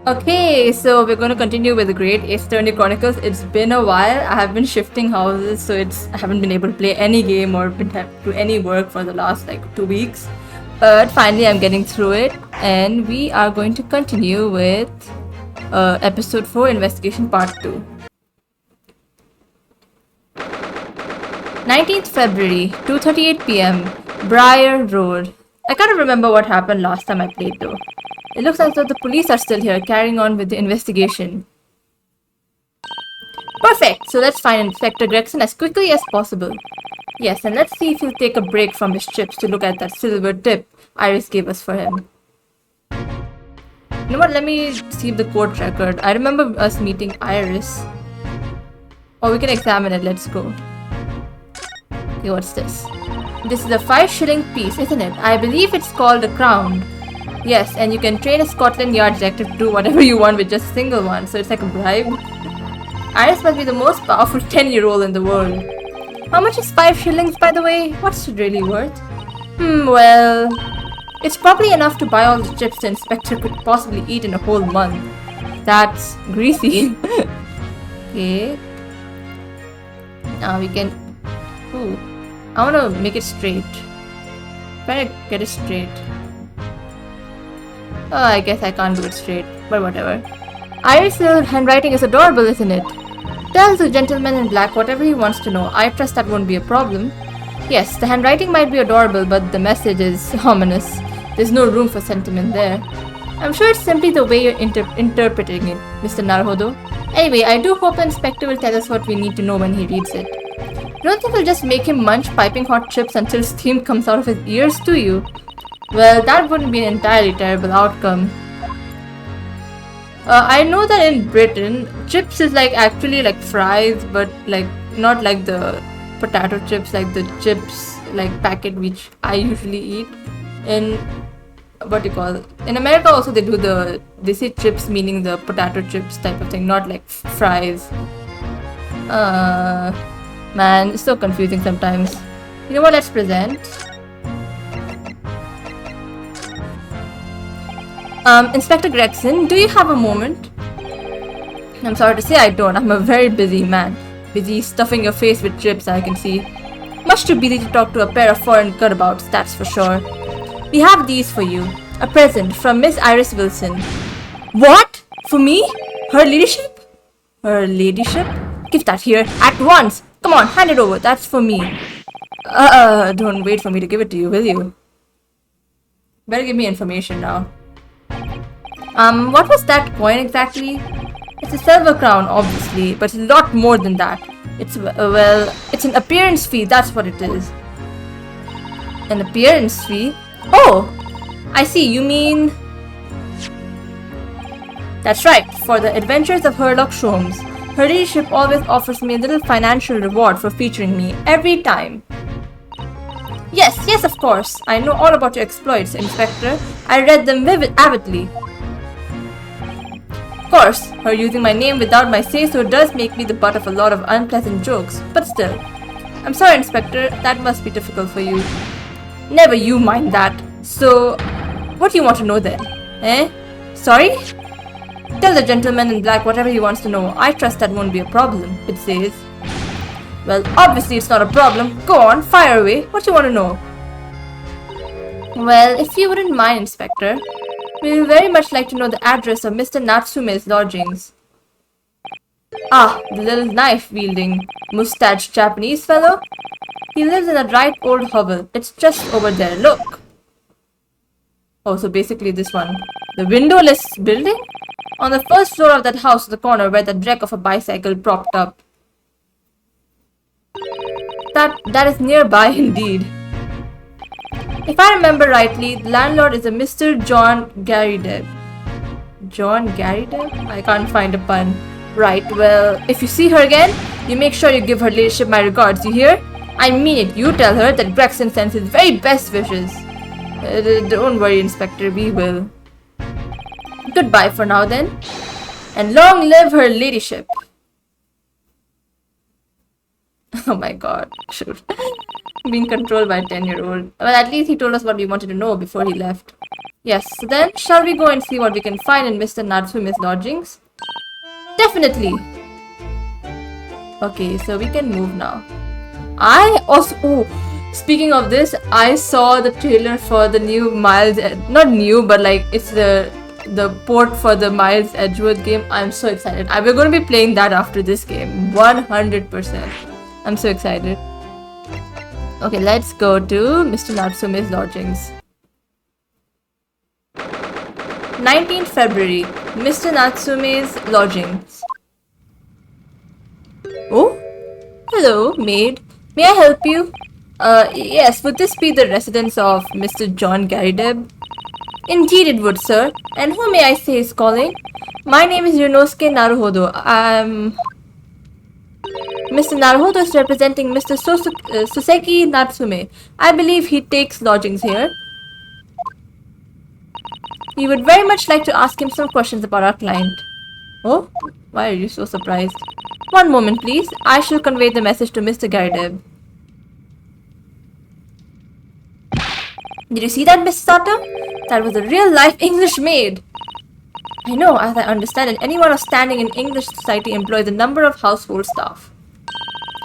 Okay, so we're going to continue with the Great Eastern Chronicles. It's been a while. I have been shifting houses, so I haven't been able to play any game or do any work for the last like 2 weeks. But finally, I'm getting through it, and we are going to continue with episode 4, Investigation Part 2. 19th February, 2:38 p.m., Briar Road. I can't remember what happened last time I played though. It looks as though the police are still here, carrying on with the investigation. Perfect! So let's find Inspector Gregson as quickly as possible. Yes, and let's see if he'll take a break from his trips to look at that silver tip Iris gave us for him. You know what, let me see the court record. I remember us meeting Iris. Oh, we can examine it, let's go. Okay, what's this? This is a 5-shilling piece, isn't it? I believe it's called a crown. Yes, and you can train a Scotland Yard detective to do whatever you want with just a single one, so it's like a bribe. Iris must be the most powerful 10-year-old in the world. How much is 5 shillings, by the way? What's it really worth? Well... It's probably enough to buy all the chips the inspector could possibly eat in a whole month. That's greasy. Okay. Now we can... Ooh. I want to make it straight. Try to get it straight. Oh, I guess I can't do it straight, but whatever. Iris' little handwriting is adorable, isn't it? Tell the gentleman in black whatever he wants to know. I trust that won't be a problem. Yes, the handwriting might be adorable, but the message is ominous. There's no room for sentiment there. I'm sure it's simply the way you're interpreting it, Mr. Naruhodo. Anyway, I do hope the inspector will tell us what we need to know when he reads it. You don't think we'll just make him munch piping hot chips until steam comes out of his ears, do you? Well, that wouldn't be an entirely terrible outcome. I know that in Britain, chips is like actually like fries, but like not like the potato chips, like the chips like packet which I usually eat. In what do you call it? In America also they say chips meaning the potato chips type of thing, not like fries. Man, it's so confusing sometimes. You know what? Let's present. Inspector Gregson, do you have a moment? I'm sorry to say I don't. I'm a very busy man. Busy stuffing your face with chips, I can see. Much too busy to talk to a pair of foreign cutabouts, that's for sure. We have these for you. A present from Miss Iris Wilson. What? For me? Her ladyship? Her ladyship? Give that here. At once! Come on, hand it over. That's for me. Don't wait for me to give it to you, will you? Better give me information now. What was that coin exactly? It's a silver crown, obviously, but it's a lot more than that. It's, well, it's an appearance fee, that's what it is. An appearance fee? Oh! I see, you mean... That's right, for the adventures of Herlock Sholmes. Her ladyship always offers me a little financial reward for featuring me, every time. Yes, of course. I know all about your exploits, Inspector. I read them avidly. Of course, her using my name without my say-so does make me the butt of a lot of unpleasant jokes, but still. I'm sorry, Inspector, that must be difficult for you. Never you mind that. So, what do you want to know then? Eh? Sorry? Tell the gentleman in black whatever he wants to know. I trust that won't be a problem, it says. Well, obviously it's not a problem. Go on, fire away. What do you want to know? Well, if you wouldn't mind, Inspector, we would very much like to know the address of Mr. Natsume's lodgings. Ah, the little knife-wielding, mustached Japanese fellow? He lives in a right old hovel. It's just over there. Look! Oh, so basically this one. The windowless building? On the first floor of that house, the corner where the wreck of a bicycle propped up. That is nearby indeed. If I remember rightly, the landlord is a Mr. John Garrideb. John Garrideb? I can't find a pun. Right, well, if you see her again, you make sure you give her ladyship my regards, you hear? I mean it, you tell her that Gregson sends his very best wishes. Don't worry, Inspector, we will. Goodbye for now then. And long live her ladyship. Oh my god, shoot. Being controlled by a 10-year-old. Well, at least he told us what we wanted to know before he left. Yes, so then, shall we go and see what we can find in Mr. Natsume's lodgings? Definitely! Okay, so we can move now. I also... Oh, speaking of this, I saw the trailer for the new Miles... Not new, but like, it's the port for the Miles Edgeworth game. I'm so excited. We're going to be playing that after this game. 100%. I'm so excited. Okay, let's go to Mr. Natsume's lodgings. 19th February, Mr. Natsume's lodgings. Oh? Hello, maid. May I help you? Yes, would this be the residence of Mr. John Garrideb? Indeed it would, sir. And who may I say is calling? My name is Ryunosuke Naruhodo. Mr. Naruhodo is representing Mr. Suseki Natsume. I believe he takes lodgings here. We would very much like to ask him some questions about our client. Oh? Why are you so surprised? One moment, please. I shall convey the message to Mr. Garrideb. Did you see that, Miss Sato? That was a real-life English maid. I know, as I understand it, anyone of standing in English society employs a number of household staff.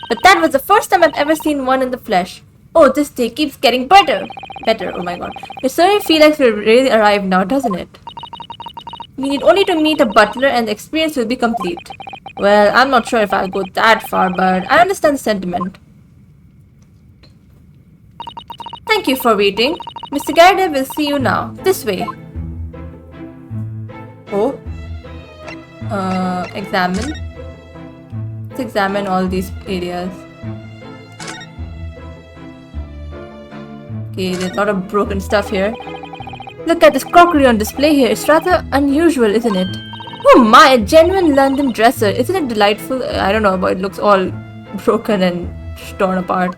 But that was the first time I've ever seen one in the flesh. Oh, this day keeps getting better. Better, oh my god. It certainly feels like we've really arrived now, doesn't it? We need only to meet a butler and the experience will be complete. Well, I'm not sure if I'll go that far, but I understand the sentiment. Thank you for waiting. Mr. Garrideb will see you now. This way. Oh. Examine. Let's examine all these areas. Okay, there's a lot of broken stuff here. Look at this crockery on display here. It's rather unusual, isn't it? Oh my, a genuine London dresser. Isn't it delightful? I don't know, but it looks all broken and torn apart.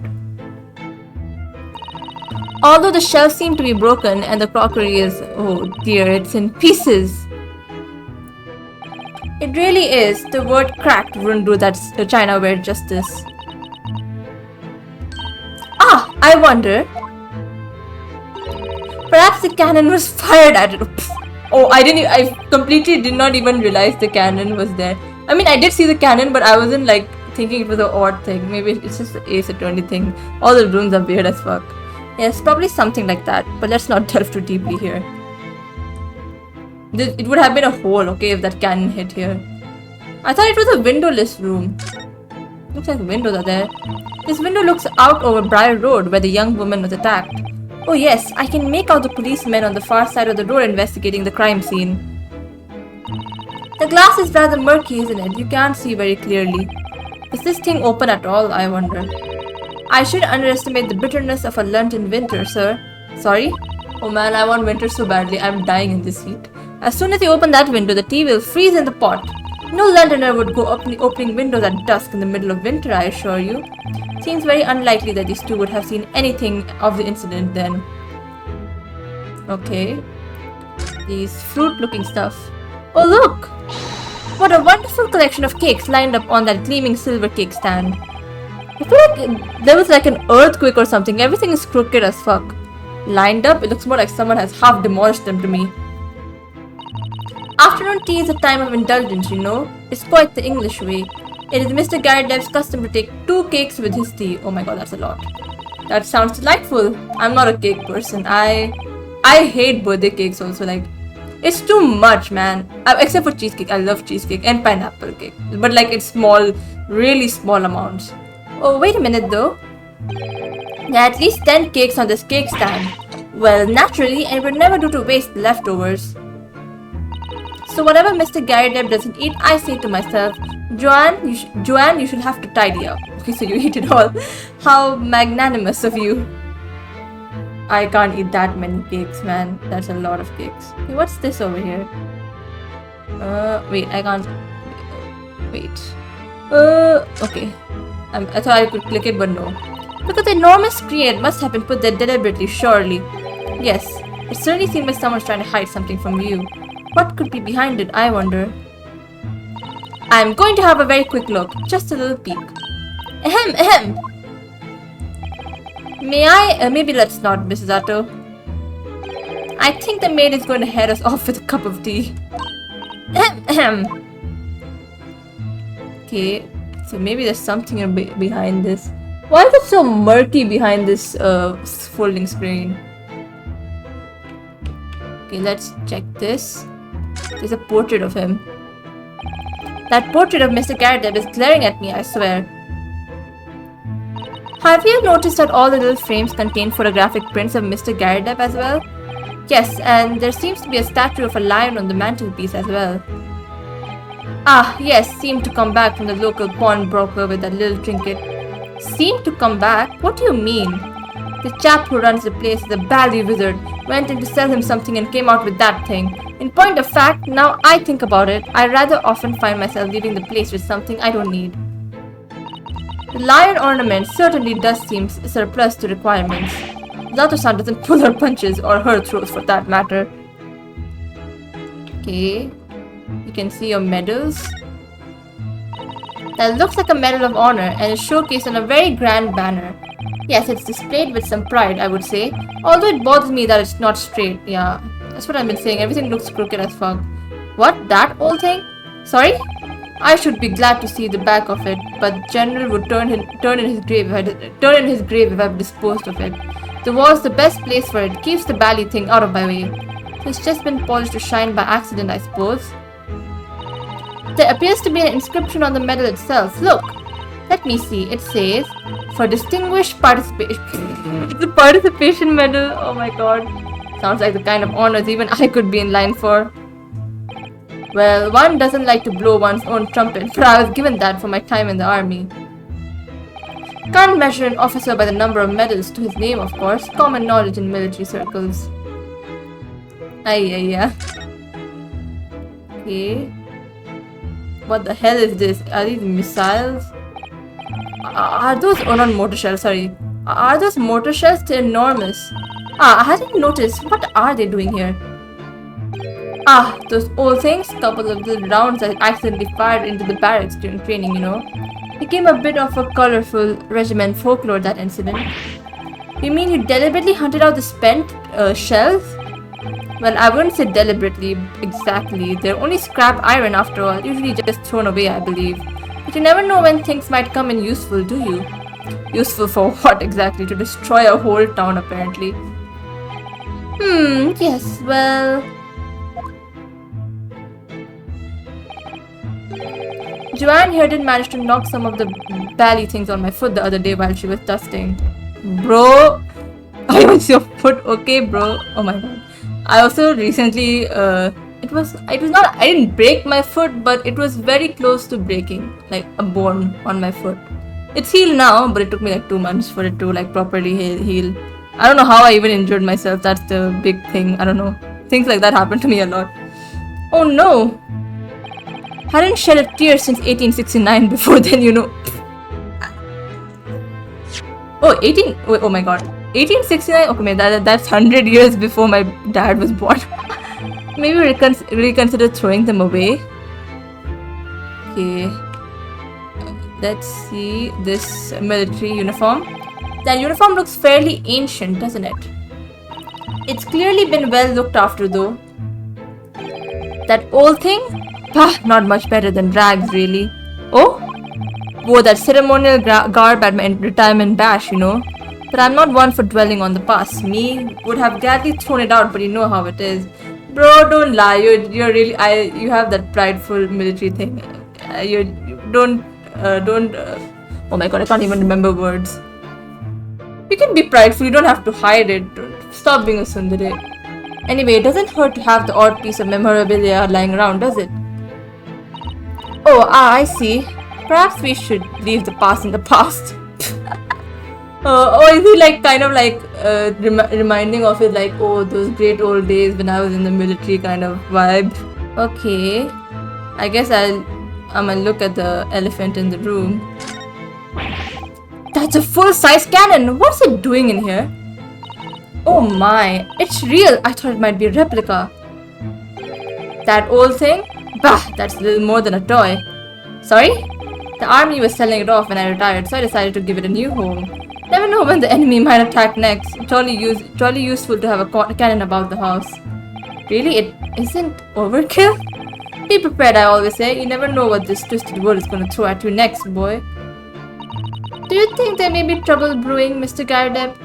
Although the shelves seem to be broken and the crockery is, oh dear, it's in pieces. It really is. The word cracked wouldn't do that Chinaware justice. Ah, I wonder. Perhaps the cannon was fired at it. Oh, I completely did not even realize the cannon was there. I mean, I did see the cannon, but I wasn't like thinking it was an odd thing. Maybe it's just the Ace Attorney thing. All the rooms are weird as fuck. Yes, probably something like that, but let's not delve too deeply here. It would have been a hole, okay, if that cannon hit here. I thought it was a windowless room. Looks like windows are there. This window looks out over Briar Road, where the young woman was attacked. Oh yes, I can make out the policemen on the far side of the road investigating the crime scene. The glass is rather murky, isn't it? You can't see very clearly. Is this thing open at all, I wonder? I should underestimate the bitterness of a London winter, sir. Sorry? Oh man, I want winter so badly. I'm dying in this heat. As soon as you open that window, the tea will freeze in the pot. No Londoner would go opening windows at dusk in the middle of winter, I assure you. Seems very unlikely that these two would have seen anything of the incident then. Okay. These fruit-looking stuff. Oh look! What a wonderful collection of cakes lined up on that gleaming silver cake stand. I feel like there was like an earthquake or something. Everything is crooked as fuck. Lined up, it looks more like someone has half demolished them to me. Afternoon tea is a time of indulgence, you know. It's quite the English way. It is Mr. Garrideb's custom to take 2 cakes with his tea. Oh my god, that's a lot. That sounds delightful. I'm not a cake person. I hate birthday cakes also. Like, it's too much, man. Except for cheesecake. I love cheesecake and pineapple cake. But like, it's small, really small amounts. Oh, wait a minute though. There are at least 10 cakes on this cake stand. Well, naturally, and it would never do to waste leftovers. So whatever Mr. Garrideb doesn't eat, I say to myself, Joanne, you should have to tidy up. Okay, so you eat it all. How magnanimous of you. I can't eat that many cakes, man. That's a lot of cakes. Okay, what's this over here? Wait, I can't... Wait. Okay. I thought I could click it, but no. Look at the enormous screen. It must have been put there deliberately, surely. Yes, it certainly seems like someone's trying to hide something from you. What could be behind it, I wonder? I'm going to have a very quick look. Just a little peek. Ahem, ahem! May I? Maybe let's not, Mrs. Atto. I think the maid is going to head us off with a cup of tea. Okay, so maybe there's something behind this. Why is it so murky behind this folding screen? Okay, let's check this. There's a portrait of him. That portrait of Mr. Garrett is glaring at me, I swear. Have you noticed that all the little frames contain photographic prints of Mr. Garrett as well? Yes, and there seems to be a statue of a lion on the mantelpiece as well. Ah, yes, seemed to come back from the local pawnbroker with that little trinket. Seemed to come back? What do you mean? The chap who runs the place, the Bally Wizard, went in to sell him something and came out with that thing. In point of fact, now I think about it, I rather often find myself leaving the place with something I don't need. The lion ornament certainly does seem surplus to requirements. Zato-san doesn't pull her punches, or her throats for that matter. Okay, you can see your medals. That looks like a Medal of Honor and is showcased on a very grand banner. Yes, it's displayed with some pride, I would say. Although it bothers me that it's not straight. Yeah, that's what I've been saying. Everything looks crooked as fuck. What? That old thing? Sorry? I should be glad to see the back of it, but General would turn in his grave if I've disposed of it. The wall's the best place for it. Keeps the bally thing out of my way. It's just been polished to shine by accident, I suppose. There appears to be an inscription on the medal itself. Look! Let me see. It says, for distinguished participation. It's a participation medal. Oh my god. Sounds like the kind of honors even I could be in line for. Well, one doesn't like to blow one's own trumpet, but I was given that for my time in the army. Can't measure an officer by the number of medals to his name, of course. Common knowledge in military circles. Yeah. Okay. What the hell is this? Are these missiles? Are those... Oh, not mortar shells, sorry. Are those mortar shells? They're enormous. I hadn't noticed. What are they doing here? Those old things. Couple of the rounds I accidentally fired into the barracks during training, you know. Became a bit of a colorful regiment folklore, that incident. You mean you deliberately hunted out the spent shells? Well, I wouldn't say deliberately, exactly. They're only scrap iron after all, usually just thrown away, I believe. But you never know when things might come in useful, do you? Useful for what exactly? To destroy a whole town, apparently. Yes, well... Joanne here did manage to knock some of the bally things on my foot the other day while she was dusting. Bro! I was your foot, okay, bro? Oh my god. I also recently, it was not, I didn't break my foot, but it was very close to breaking, like a bone on my foot. It's healed now, but it took me like 2 months for it to like properly heal. I don't know how I even injured myself, that's the big thing, I don't know. Things like that happen to me a lot. Oh no! Hadn't shed a tear since 1869, before then, you know. Oh my god. 1869? Okay, that's 100 years before my dad was born. Maybe reconsider throwing them away. Okay. Let's see this military uniform. That uniform looks fairly ancient, doesn't it? It's clearly been well looked after though. That old thing? Not much better than rags, really. Oh? Wore that ceremonial garb at my retirement bash, you know. But I'm not one for dwelling on the past. Me would have gladly thrown it out, but you know how it is. Bro, don't lie. You're really... you have that prideful military thing. Oh my god, I can't even remember words. You can be prideful, you don't have to hide it. Stop being a tsundere. Anyway, it doesn't hurt to have the odd piece of memorabilia lying around, does it? Oh, I see. Perhaps we should leave the past in the past. Is he like kind of like reminding of it, like, oh, those great old days when I was in the military kind of vibe? Okay, I guess I'm gonna look at the elephant in the room. That's a full-size cannon. What's it doing in here? Oh my, it's real. I thought it might be a replica. That old thing? Bah, that's a little more than a toy. Sorry? The army was selling it off when I retired, so I decided to give it a new home. Never know when the enemy might attack next. Jolly useful to have a cannon about the house. Really, it isn't overkill? Be prepared, I always say. You never know what this twisted world is gonna throw at you next, boy. Do you think there may be trouble brewing, Mr. Gardeb?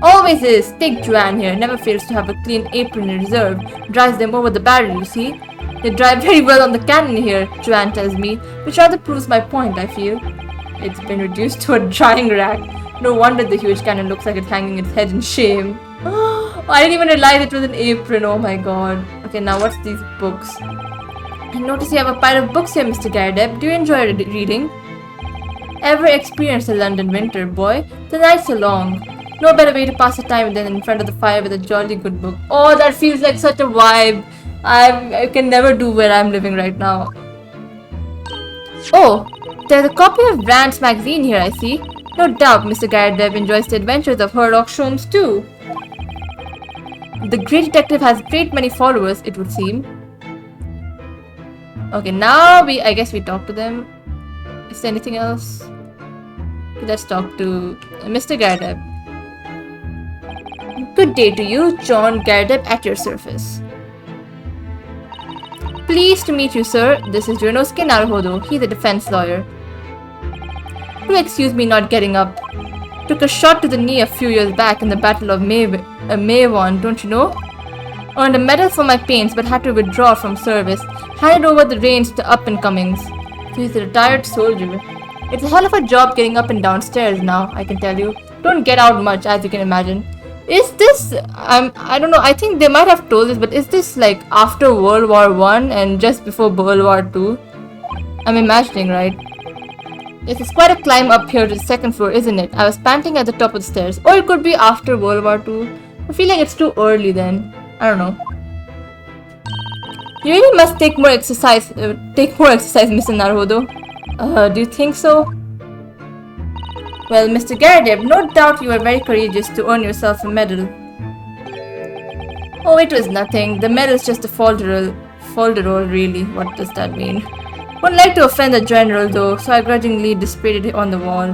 Always is. Take Joanne here. Never fails to have a clean apron in reserve. Dries them over the barrel, you see. They dry very well on the cannon here, Joanne tells me, which rather proves my point, I feel. It's been reduced to a drying rack. No wonder the huge cannon looks like it's hanging its head in shame. I didn't even realize it was an apron, oh my god. Okay, now what's these books? I notice you have a pile of books here, Mr. Gardeb. Do you enjoy reading? Ever experienced a London winter, boy? The nights are long. No better way to pass the time than in front of the fire with a jolly good book. Oh, that feels like such a vibe. I can never do where I'm living right now. Oh, there's a copy of Brand's magazine here, I see. No doubt Mr. Gardeb enjoys the adventures of Sherlock Sholmes too. The great detective has great many followers, it would seem. Okay, now I guess we talk to them. Is there anything else? Let's talk to Mr. Gardeb. Good day to you, John Gardeb at your service. Pleased to meet you, sir. This is Ryunosuke Naruhodo. He's a defense lawyer. Do excuse me not getting up. Took a shot to the knee a few years back in the Battle of Maiwon, don't you know? Earned a medal for my pains but had to withdraw from service. Handed over the reins to up-and-comings. So he's a retired soldier. It's a hell of a job getting up and downstairs now, I can tell you. Don't get out much, as you can imagine. Is this, I don't know, I think they might have told this, but is this like after World War I and just before World War II? I'm imagining, right? Yes, it's quite a climb up here to the second floor, isn't it? I was panting at the top of the stairs. Or it could be after World War II. I feel like it's too early then. I don't know. You really must take more exercise, Mr. Naruhodo. Do you think so? Well, Mr. Gardeb, no doubt you were very courageous to earn yourself a medal. Oh, it was nothing. The medal's just a folderol, really. What does that mean? Wouldn't like to offend the general, though, so I grudgingly displayed it on the wall.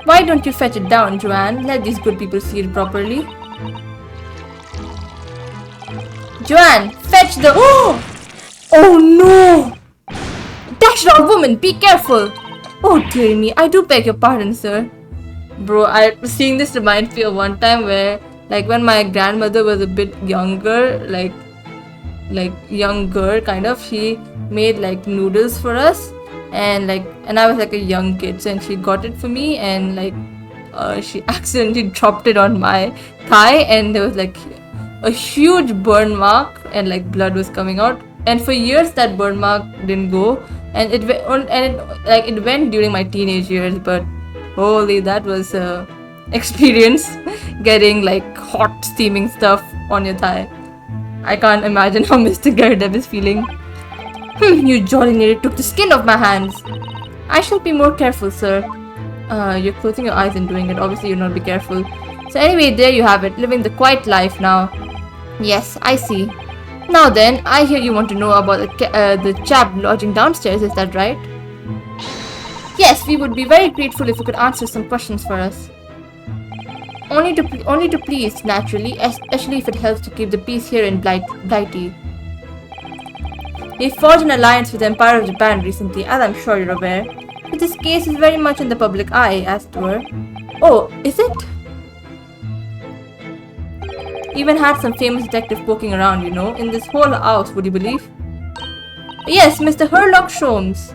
Why don't you fetch it down, Joanne? Let these good people see it properly. Joanne, fetch the... Oh no! Dash it out, woman! Be careful! Oh dear me, I do beg your pardon, sir. Bro, seeing this reminds me of one time where, like, when my grandmother was a bit younger, like younger, kind of, she made, like, noodles for us, and I was, like, a young kid, so, and she got it for me, and, like, she accidentally dropped it on my thigh, and there was, like, a huge burn mark, and, like, blood was coming out, and for years that burn mark didn't go. And it went during my teenage years, but holy, that was experience getting like hot steaming stuff on your thigh. I can't imagine how Mr. Gardeb is feeling. You jolly nearly took the skin off my hands. I shall be more careful, sir. You're closing your eyes and doing it. Obviously, you'll not be careful. So anyway, there you have it, living the quiet life now. Yes, I see. Now then, I hear you want to know about the chap lodging downstairs, is that right? Yes, we would be very grateful if you could answer some questions for us. Only to please, naturally, especially if it helps to keep the peace here in Blighty. We forged an alliance with the Empire of Japan recently, as I'm sure you're aware. But this case is very much in the public eye, as it were. Oh, is it? Even had some famous detective poking around, you know, in this whole house, would you believe? Yes, Mr. Sherlock Sholmes.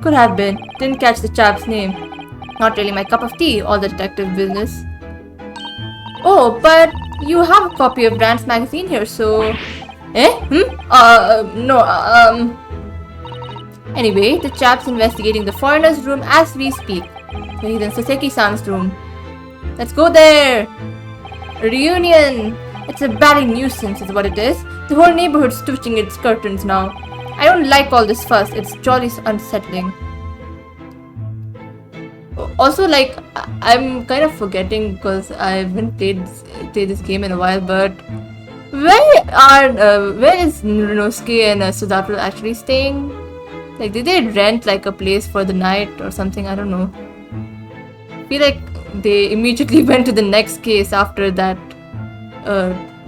Could have been. Didn't catch the chap's name. Not really my cup of tea, all the detective business. Oh, but you have a copy of Brand's magazine here, so... No, Anyway, the chap's investigating the foreigner's room as we speak. So he's in Soseki-san's room. Let's go there! Reunion! It's a bad nuisance is what it is. The whole neighborhood's twitching its curtains now. I don't like all this fuss. It's jolly unsettling. Also, like, I'm kind of forgetting because I haven't played this game in a while, but where is Ryunosuke and Sudaru actually staying? Like, did they rent like a place for the night or something? I don't know. I feel like they immediately went to the next case after that.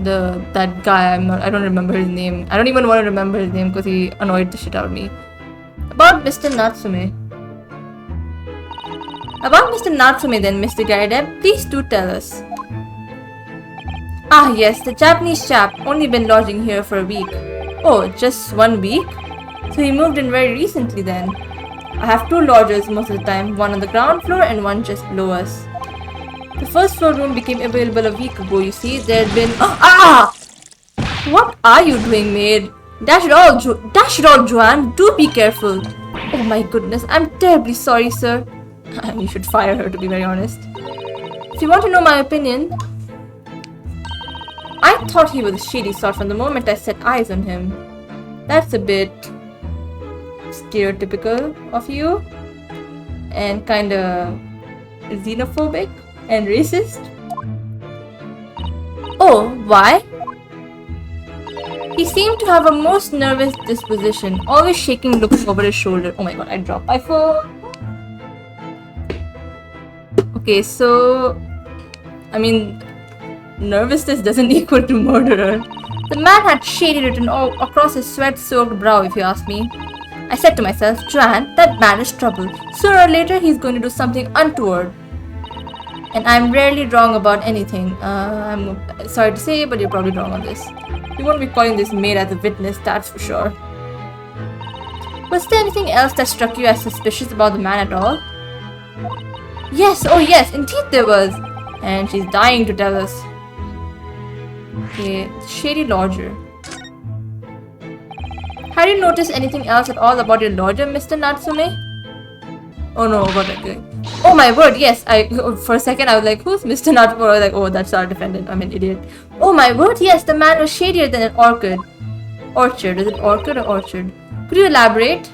That guy. I don't remember his name. I don't even want to remember his name because he annoyed the shit out of me. About Mr. Natsume. About Mr. Natsume then, Mr. Garideb, please do tell us. Ah yes, the Japanese chap, only been lodging here for a week. Oh, just 1 week? So he moved in very recently then. I have 2 lodgers most of the time, one on the ground floor and one just below us. The first floor room became available a week ago, you see. There had been... Ah! What are you doing, maid? Dash it all, Joanne. Do be careful. Oh my goodness, I'm terribly sorry, sir. You should fire her, to be very honest. If you want to know my opinion... I thought he was a shady sort from the moment I set eyes on him. That's a bit... stereotypical of you. And kinda... xenophobic. And racist. Oh, why? He seemed to have a most nervous disposition, always shaking, looking over his shoulder. Oh my god, I dropped my phone. Okay, so... I mean... nervousness doesn't equal to murderer. The man had shady written all across his sweat-soaked brow, if you ask me. I said to myself, Joanne, that man is trouble. Sooner or later, he's going to do something untoward. And I'm rarely wrong about anything. I'm sorry to say, but you're probably wrong on this. You won't be calling this maid as a witness, that's for sure. Was there anything else that struck you as suspicious about the man at all? Yes, oh yes, indeed there was. And she's dying to tell us. Okay, shady lodger. Had you noticed anything else at all about your lodger, Mr. Natsume? Oh no, what okay. Oh my word, yes, for a second I was like, who's Mr. Natsume? I was like, oh, that's our defendant, I'm an idiot. Oh my word, yes, the man was shadier than an orchid. Orchard, is it orchid or orchard? Could you elaborate?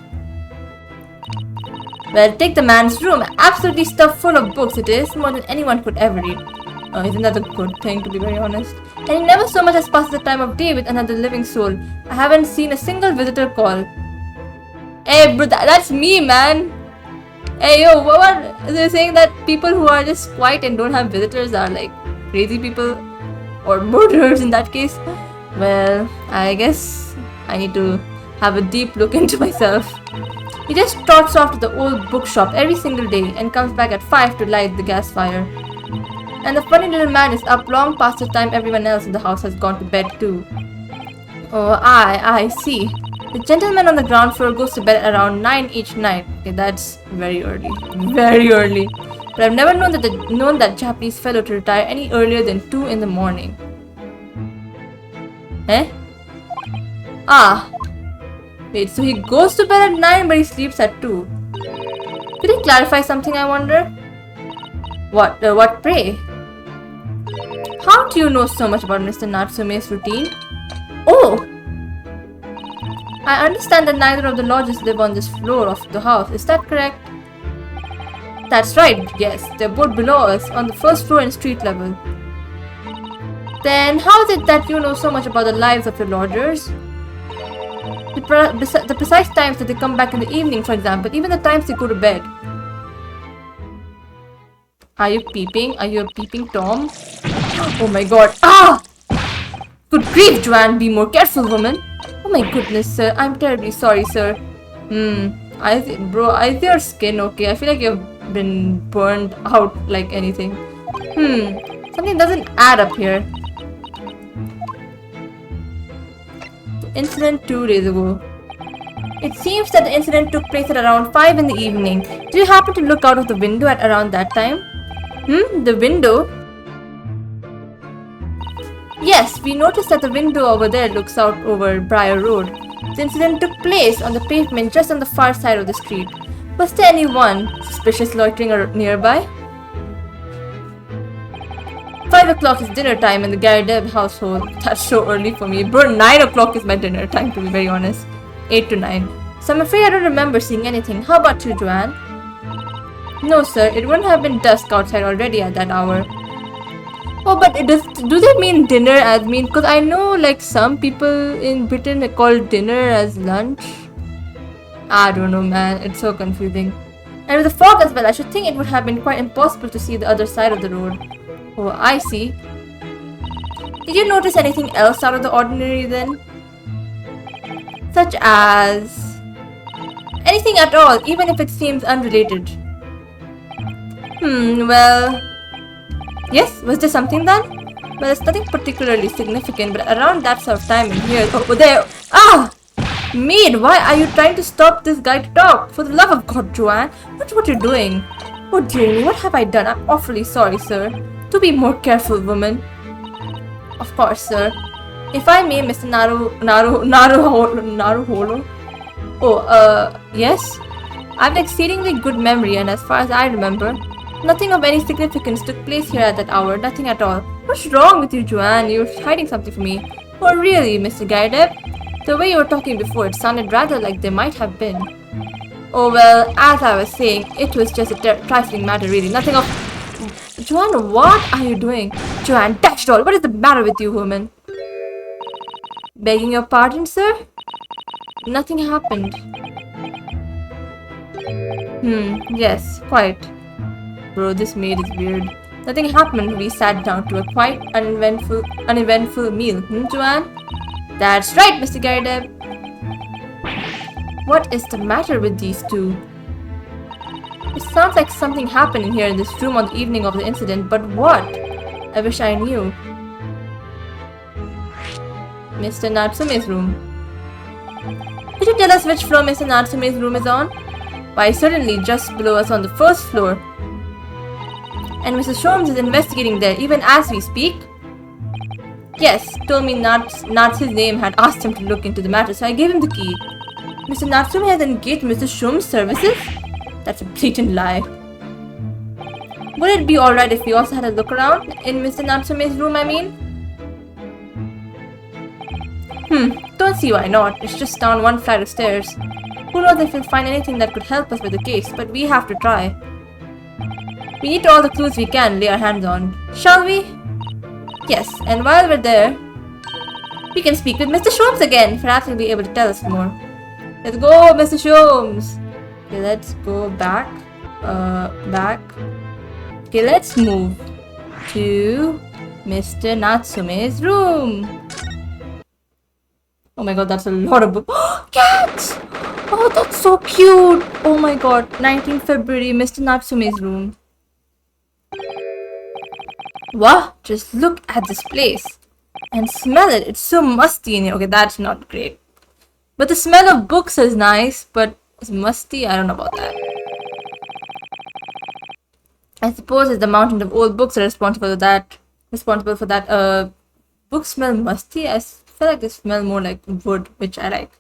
Well, take the man's room, absolutely stuffed full of books it is, more than anyone could ever read. Isn't that a good thing, to be very honest? And he never so much as passes the time of day with another living soul. I haven't seen a single visitor call. Hey bro, that's me, man! Hey yo, what? They're saying that people who are just quiet and don't have visitors are like crazy people? Or murderers in that case? Well, I guess I need to have a deep look into myself. He just trots off to the old bookshop every single day and comes back at 5 to light the gas fire. And the funny little man is up long past the time everyone else in the house has gone to bed too. Oh, I see. The gentleman on the ground floor goes to bed around 9 each night. Okay, that's very early. Very early. But I've never known that Japanese fellow to retire any earlier than 2 in the morning. Eh? Ah. Wait, so he goes to bed at 9 but he sleeps at 2. Could he clarify something, I wonder? What pray? How do you know so much about Mr. Natsume's routine? Oh! I understand that neither of the lodges live on this floor of the house, is that correct? That's right, yes. They're both below us, on the first floor and street level. Then how is it that you know so much about the lives of your lodgers? The precise times that they come back in the evening, for example, even the times they go to bed. Are you peeping? Are you a peeping Tom? Oh my god. Ah! Good grief, Joanne, be more careful, woman. Oh my goodness, sir. I'm terribly sorry, sir. Bro, is your skin okay? I feel like you've been burned out like anything. Something doesn't add up here. The incident 2 days ago. It seems that the incident took place at around 5 in the evening. Did you happen to look out of the window at around that time? The window? Yes, we noticed that the window over there looks out over Briar Road. The incident took place on the pavement just on the far side of the street. Was there anyone suspicious loitering nearby? 5 o'clock is dinner time in the Garideb household. That's so early for me. Bro, 9 o'clock is my dinner time, to be very honest. 8 to 9. So I'm afraid I don't remember seeing anything. How about you, Joanne? No, sir. It wouldn't have been dusk outside already at that hour. Oh, but do they mean dinner as mean? Because I know like some people in Britain call dinner as lunch. I don't know, man. It's so confusing. And with the fog as well, I should think it would have been quite impossible to see the other side of the road. Oh, I see. Did you notice anything else out of the ordinary then? Such as... anything at all, even if it seems unrelated. Well... yes, was there something then? Well, it's nothing particularly significant, but around that sort of time in here... oh, there... ah! Maid, why are you trying to stop this guy to talk? For the love of God, Joanne, watch what you're doing. Oh dear me, what have I done? I'm awfully sorry, sir. Do be more careful, woman. Of course, sir. If I may, Mr. Naruholo. Oh, yes? I have an exceedingly good memory, and as far as I remember, nothing of any significance took place here at that hour. Nothing at all. What's wrong with you, Joanne? You're hiding something from me. Oh, really, Mr. Gaideb? The way you were talking before, it sounded rather like there might have been. Oh, well, as I was saying, it was just a trifling matter, really. Nothing of... Joanne, what are you doing? Joanne, dash it all! What is the matter with you, woman? Begging your pardon, sir? Nothing happened. Yes, quite. Bro, this maid is weird. Nothing happened. We sat down to a quite uneventful meal. Joanne? That's right, Mr. Gaideb. What is the matter with these two? It sounds like something happened in here in this room on the evening of the incident, but what? I wish I knew. Mr. Natsume's room. Could you tell us which floor Mr. Natsume's room is on? Why, certainly just below us on the first floor. And Mr. Sholmes is investigating there even as we speak? Yes, told me Nat's his name had asked him to look into the matter, so I gave him the key. Mr. Natsume has engaged Mr. Sholmes' services? That's a blatant lie. Would it be alright if we also had a look around? In Mr. Natsume's room, I mean? Don't see why not. It's just down one flight of stairs. Who knows if we'll find anything that could help us with the case, but we have to try. We need all the clues we can lay our hands on. Shall we? Yes, and while we're there, we can speak with Mr. Sholmes again. Perhaps he'll be able to tell us more. Let's go, Mr. Sholmes. Okay, let's go back. Back. Okay, let's move to Mr. Natsume's room. Oh my god, that's a lot of books. Cats! Oh, that's so cute. Oh my god, 19th February, Mr. Natsume's room. Wow, just look at this place. And smell it. It's so musty in here. Okay, that's not great. But the smell of books is nice, but it's musty. I don't know about that. I suppose it's the mountain of old books are responsible for that. Books smell musty. I feel like they smell more like wood, which I like.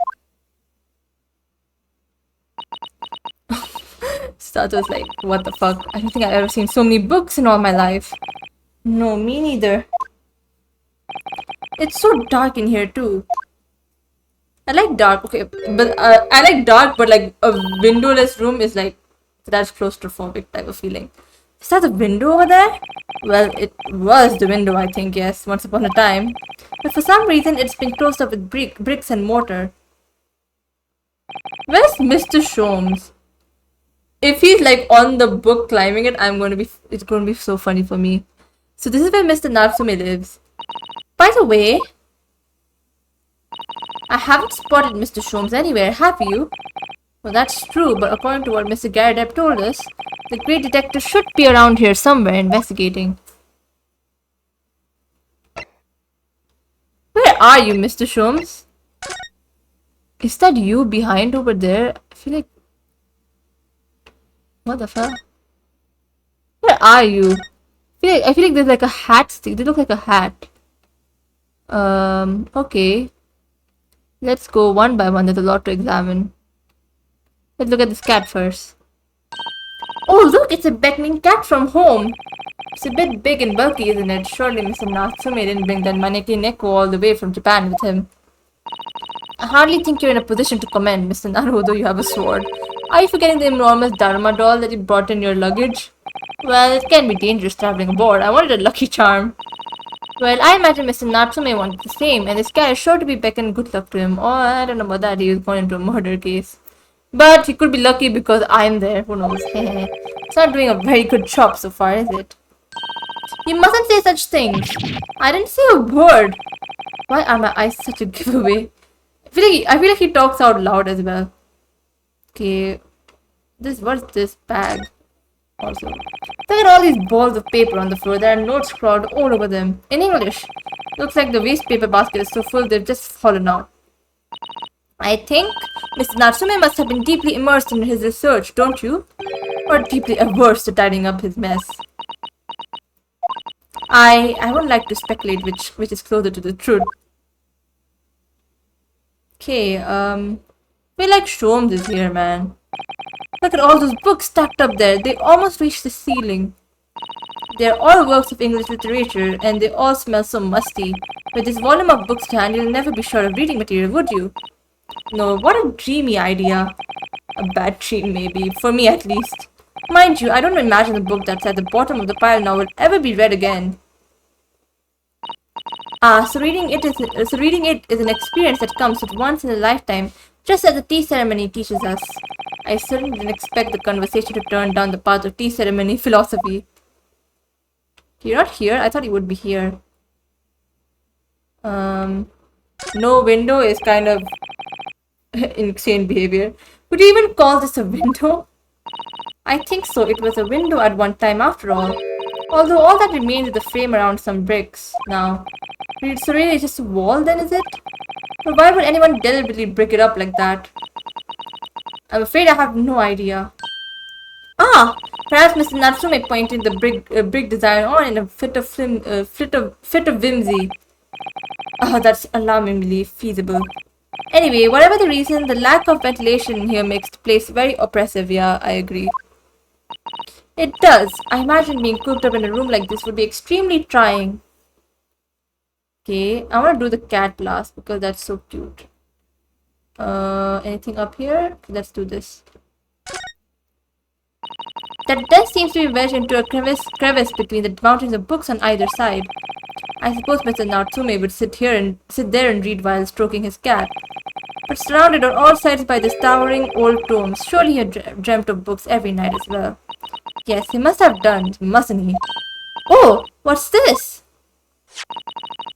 Statu's like, what the fuck? I don't think I've ever seen so many books in all my life. No, me neither. It's so dark in here too. I like dark, okay, but I like dark, but like a windowless room is like, that's claustrophobic type of feeling. Is that the window over there? Well, it was the window, I think, yes, once upon a time. But for some reason, it's been closed up with bricks and mortar. Where's Mr. Sholmes? If he's like on the book climbing it, it's going to be so funny for me. So this is where Mr. Natsume lives. By the way, I haven't spotted Mr. Sholmes anywhere, have you? Well, that's true, but according to what Mr. Gaideb told us, the great detective should be around here somewhere investigating. Where are you, Mr. Sholmes? Is that you behind over there? I feel like... what the fuck? Where are you? I feel like there's like a hat stick. They look like a hat. Okay. Let's go one by one. There's a lot to examine. Let's look at this cat first. Oh, look! It's a beckoning cat from home. It's a bit big and bulky, isn't it? Surely Mr. Natsume didn't bring that Maneki Neko all the way from Japan with him. I hardly think you're in a position to comment, Mr. Naruhodo. You have a sword. Are you forgetting the enormous Dharma doll that you brought in your luggage? Well, it can be dangerous traveling aboard. I wanted a lucky charm. Well, I imagine Mr. Natsume wanted the same, and this guy is sure to be beckoning good luck to him. Oh, I don't know about that. He was going into a murder case. But he could be lucky because I'm there. Who knows? It's not doing a very good job so far, is it? You mustn't say such things. I didn't say a word. Why are my eyes such a giveaway? I feel like he talks out loud as well. Okay. What's this bag? Also. Look at all these balls of paper on the floor. There are notes scrawled all over them. In English. Looks like the waste paper basket is so full they've just fallen out. I think Mr. Natsume must have been deeply immersed in his research, don't you? Or deeply averse to tidying up his mess. I would like to speculate which is closer to the truth. Okay, feel like Sholmes is here, man. Look at all those books stacked up there. They almost reach the ceiling. They're all works of English literature, and they all smell so musty. With this volume of books to hand, you'll never be short of reading material, would you? No, what a dreamy idea. A bad dream, maybe. For me, at least. Mind you, I don't imagine the book that's at the bottom of the pile now will ever be read again. So reading it is an experience that comes with once in a lifetime, just as the tea ceremony teaches us. I certainly didn't expect the conversation to turn down the path of tea ceremony philosophy. You're not here? I thought you would be here. No window is kind of insane behavior. Would you even call this a window? I think so. It was a window at one time after all. Although all that remains is a frame around some bricks now. So really it's just a wall then, is it? But why would anyone deliberately break it up like that? I'm afraid I have no idea. Ah! Perhaps Mr. Natsume pointed the brick design on in a fit of whimsy. Oh, that's alarmingly feasible. Anyway, whatever the reason, the lack of ventilation in here makes the place very oppressive. Yeah, I agree. It does. I imagine being cooped up in a room like this would be extremely trying. Okay, I want to do the cat last because that's so cute. Anything up here? Let's do this. That desk seems to be wedged into a crevice between the mountains of books on either side. I suppose Mr. Natsume would sit there and read while stroking his cat. But surrounded on all sides by these towering old tomes, surely he had dreamt of books every night as well. Yes, he must have done, mustn't he? Oh, what's this?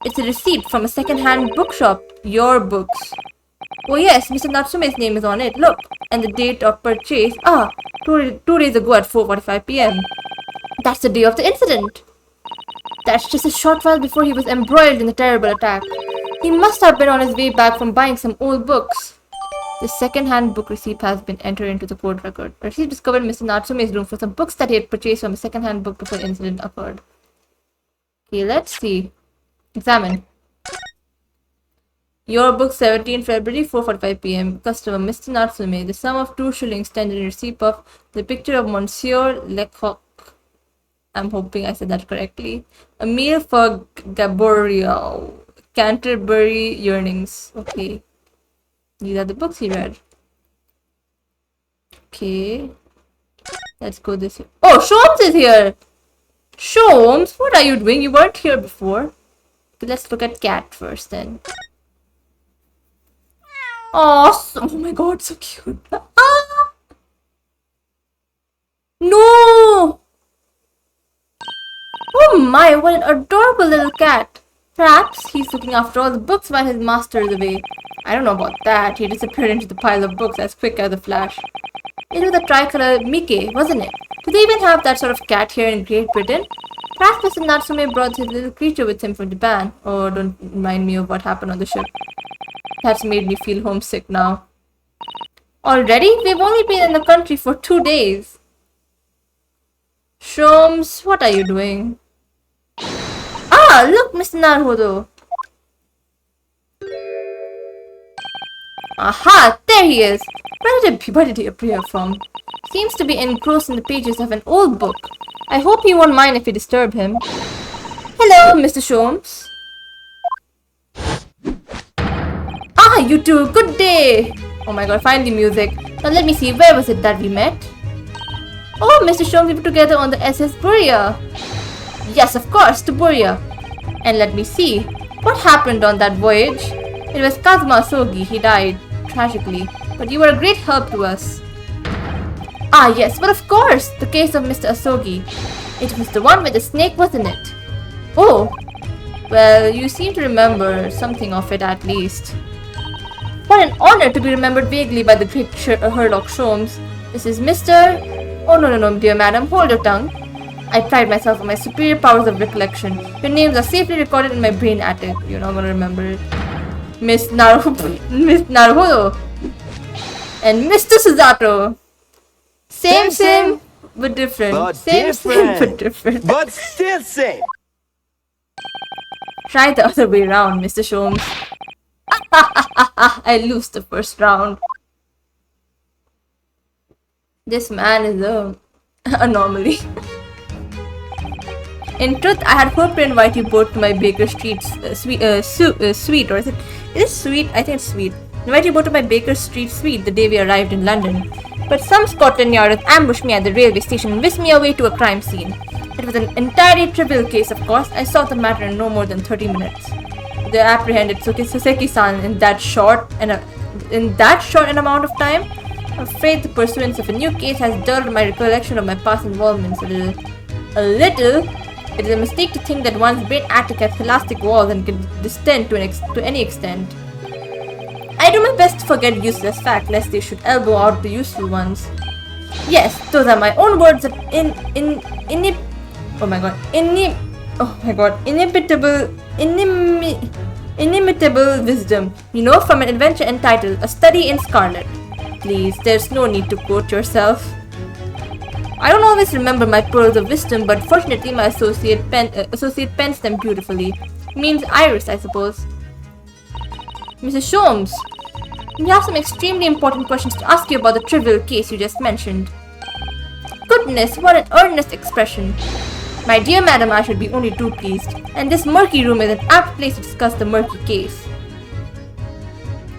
It's a receipt from a second-hand bookshop. Your books. Oh yes, Mr. Natsume's name is on it. Look, and the date of purchase. Ah, two days ago at 4:45 p.m. That's the day of the incident. That's just a short while before he was embroiled in the terrible attack. He must have been on his way back from buying some old books. The second-hand book receipt has been entered into the court record. The receipt discovered in Mr. Natsume's room for some books that he had purchased from a second-hand book before the incident occurred. Okay, let's see. Examine. Your book 17 February 4:45 p.m. Customer Mr. Natsume. The sum of 2 shillings tendered in receipt of the picture of Monsieur Lecoq. I'm hoping I said that correctly. A meal for Gaborio. Canterbury Yearnings. Okay. These are the books he read. Okay. Let's go this way. Oh, Sholmes is here! Sholmes, what are you doing? You weren't here before. Okay, let's look at cat first then. Oh my god, so cute. Ah! No! Oh my, what an adorable little cat. Perhaps he's looking after all the books while his master is away. I don't know about that. He disappeared into the pile of books as quick as a flash. It was the tricolor Mickey, wasn't it? Do they even have that sort of cat here in Great Britain? Perhaps Mr. Natsume brought his little creature with him from Japan. Oh, don't remind me of what happened on the ship. That's made me feel homesick now. Already? We've only been in the country for 2 days. Sholmes, what are you doing? Ah, look, Mr. Naruhodo. Aha, there he is. Where did he appear from? Seems to be engrossed in the pages of an old book. I hope you won't mind if we disturb him. Hello, Mr. Sholmes. Ah, you two, good day. Oh my god, find the music. Now let me see, where was it that we met? Oh, Mr. Sholmes, we were together on the SS Buria. Yes, of course, to Buria. And let me see, what happened on that voyage? It was Kazuma Sogi, he died, tragically. but you were a great help to us. Ah, yes, but of course, the case of Mr. Asogi. It was the one where the snake was in it. Oh, well, you seem to remember something of it at least. What an honor to be remembered vaguely by the great Herlock Sholmes. This is Mr. Oh, no, dear madam, hold your tongue. I pride myself on my superior powers of recollection. Your names are safely recorded in my brain attic. You're not gonna remember it. Miss Naruhodo. And Mr. Suzato. Same, but different. Same, but different. But still same. Try the other way around, Mr. Sholmes. I lose the first round. This man is a anomaly. In truth, I had hoped to invite you both to my Baker Street suite, or is it sweet? I think it's sweet. Invite you both to my Baker Street suite the day we arrived in London. But some Scotland Yarders ambushed me at the railway station and whisked me away to a crime scene. It was an entirely trivial case, of course. I solved the matter in no more than 30 minutes. They apprehended Soseki-san in that short an amount of time. I'm afraid the pursuance of a new case has dulled my recollection of my past involvements a little. It is a mistake to think that one's brain attic has elastic walls and can distend to any extent. I do my best to forget useless facts lest they should elbow out the useful ones. Yes, those are my own words of inimitable wisdom. You know, from an adventure entitled A Study in Scarlet. Please, there's no need to quote yourself. I don't always remember my pearls of wisdom, but fortunately my associate pens them beautifully. Means Iris, I suppose. Mrs. Sholmes, we have some extremely important questions to ask you about the trivial case you just mentioned. Goodness, what an earnest expression. My dear madam, I should be only too pleased. And this murky room is an apt place to discuss the murky case.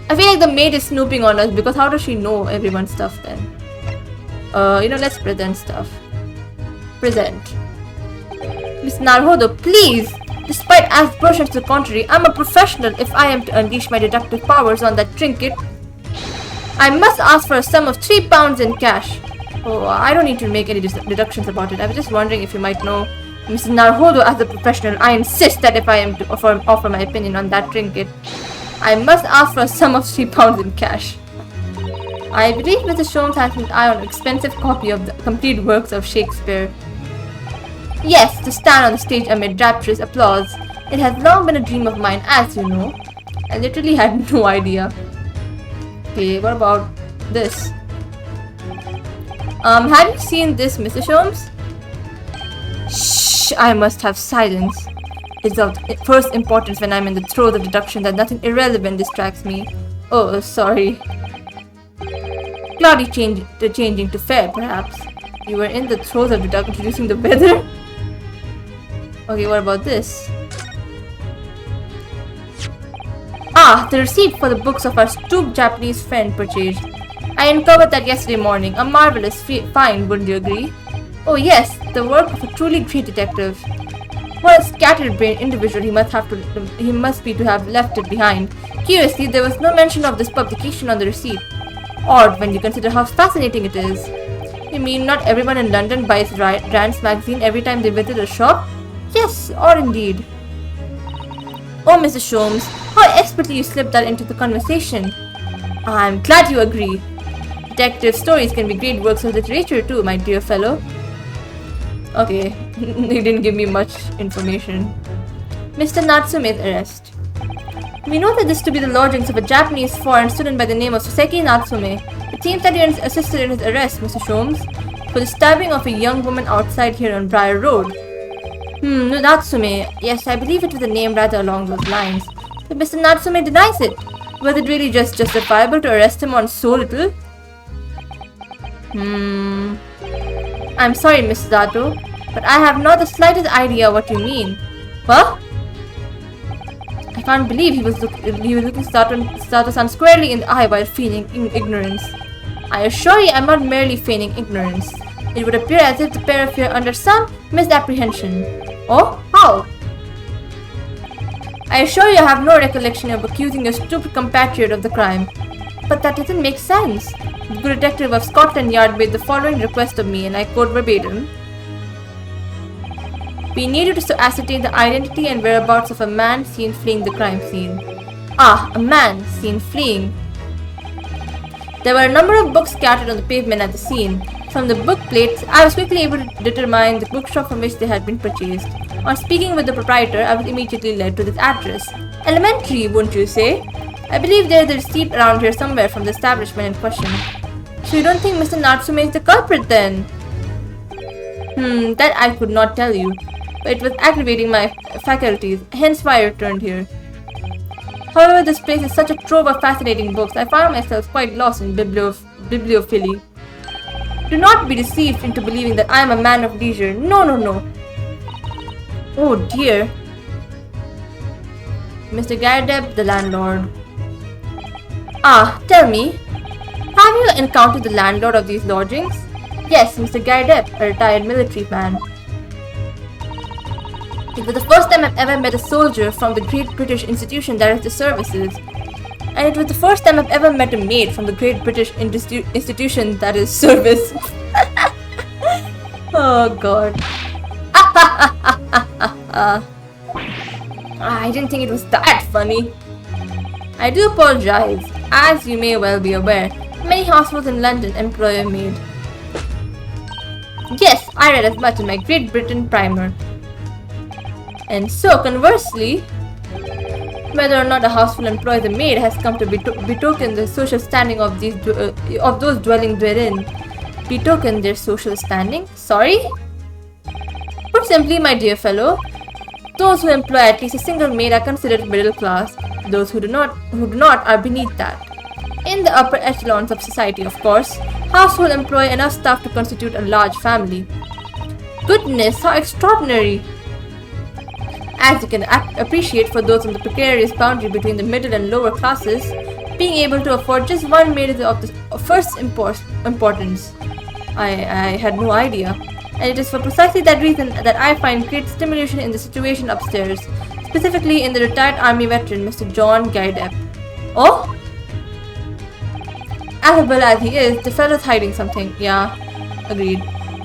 I feel like the maid is snooping on us because how does she know everyone's stuff then? Let's present stuff. Present. Miss Naruhodo, please! Despite aspersions to the contrary, I'm a professional if I am to unleash my deductive powers on that trinket. I must ask for a sum of £3 in cash. Oh, I don't need to make any deductions about it. I was just wondering if you might know. Mrs. Naruhodo, as a professional, I insist that if I am to offer my opinion on that trinket, I must ask for a sum of £3 in cash. I believe Mrs. Sholmes has his eye on an expensive copy of the complete works of Shakespeare. Yes, to stand on the stage amid rapturous applause. It has long been a dream of mine, as you know. I literally had no idea. Okay, what about this? Have you seen this, Mrs. Sholmes? Shh, I must have silence. It's of first importance when I'm in the throes of deduction that nothing irrelevant distracts me. Oh, sorry. Cloudy changing to fair, perhaps. You were in the throes of introducing the weather? Okay, what about this? Ah, the receipt for the books of our stooped Japanese friend purchased. I uncovered that yesterday morning. A marvelous find, wouldn't you agree? Oh yes, the work of a truly great detective. What a scattered-brained individual he must be to have left it behind. Curiously, there was no mention of this publication on the receipt. Odd when you consider how fascinating it is. You mean not everyone in London buys Rand's magazine every time they visit a shop? Yes, odd indeed. Oh, Mrs. Sholmes, how expertly you slipped that into the conversation. I'm glad you agree. Detective stories can be great works of literature too, my dear fellow. Okay, they didn't give me much information. Mr. Natsume's arrest. We know that this to be the lodgings of a Japanese foreign student by the name of Soseki Natsume. It seems that you assisted in his arrest, Mr. Sholmes, for the stabbing of a young woman outside here on Briar Road. Natsume. Yes, I believe it was a name rather along those lines. But Mr. Natsume denies it. Was it really just justifiable to arrest him on so little? I'm sorry, Miss Zato, but I have not the slightest idea what you mean. Huh? I can't believe he was looking Sato-san squarely in the eye while feigning ignorance. I assure you I'm not merely feigning ignorance. It would appear as if the pair of you are under some misapprehension. Oh? How? I assure you I have no recollection of accusing your stupid compatriot of the crime. But that doesn't make sense. The good detective of Scotland Yard made the following request of me, and I quote verbatim. We need you to ascertain the identity and whereabouts of a man seen fleeing the crime scene. Ah, a man seen fleeing. There were a number of books scattered on the pavement at the scene. From the book plates, I was quickly able to determine the bookshop from which they had been purchased. On speaking with the proprietor, I was immediately led to this address. Elementary, wouldn't you say? I believe there's a receipt around here somewhere from the establishment in question. So you don't think Mr. Natsume is the culprit then? That I could not tell you. But it was aggravating my faculties, hence why I returned here. However, this place is such a trove of fascinating books, I found myself quite lost in bibliophilia. Do not be deceived into believing that I am a man of leisure. No, no, no. Oh dear. Mr. Gardeb, the landlord. Ah, tell me, have you encountered the landlord of these lodgings? Yes, Mr. Gardeb, a retired military man. It was the first time I've ever met a soldier from the Great British Institution that is the services. And it was the first time I've ever met a maid from the Great British Institution that is service. Oh god. I didn't think it was that funny. I do apologize. As you may well be aware, many households in London employ a maid. Yes, I read as much in my Great Britain primer. And so, conversely, whether or not a houseful employs a maid has come to betoken the social standing of those dwelling therein. Betoken their social standing? Sorry? Put simply, my dear fellow, those who employ at least a single maid are considered middle class. Those who do not are beneath that. In the upper echelons of society, of course, households employ enough staff to constitute a large family. Goodness, how extraordinary! As you can appreciate, for those on the precarious boundary between the middle and lower classes, being able to afford just one maid is of the first importance. I had no idea. And it is for precisely that reason that I find great stimulation in the situation upstairs, specifically in the retired army veteran, Mr. John Gardeb. Oh? Affable as he is, the fellow's hiding something. Yeah, agreed.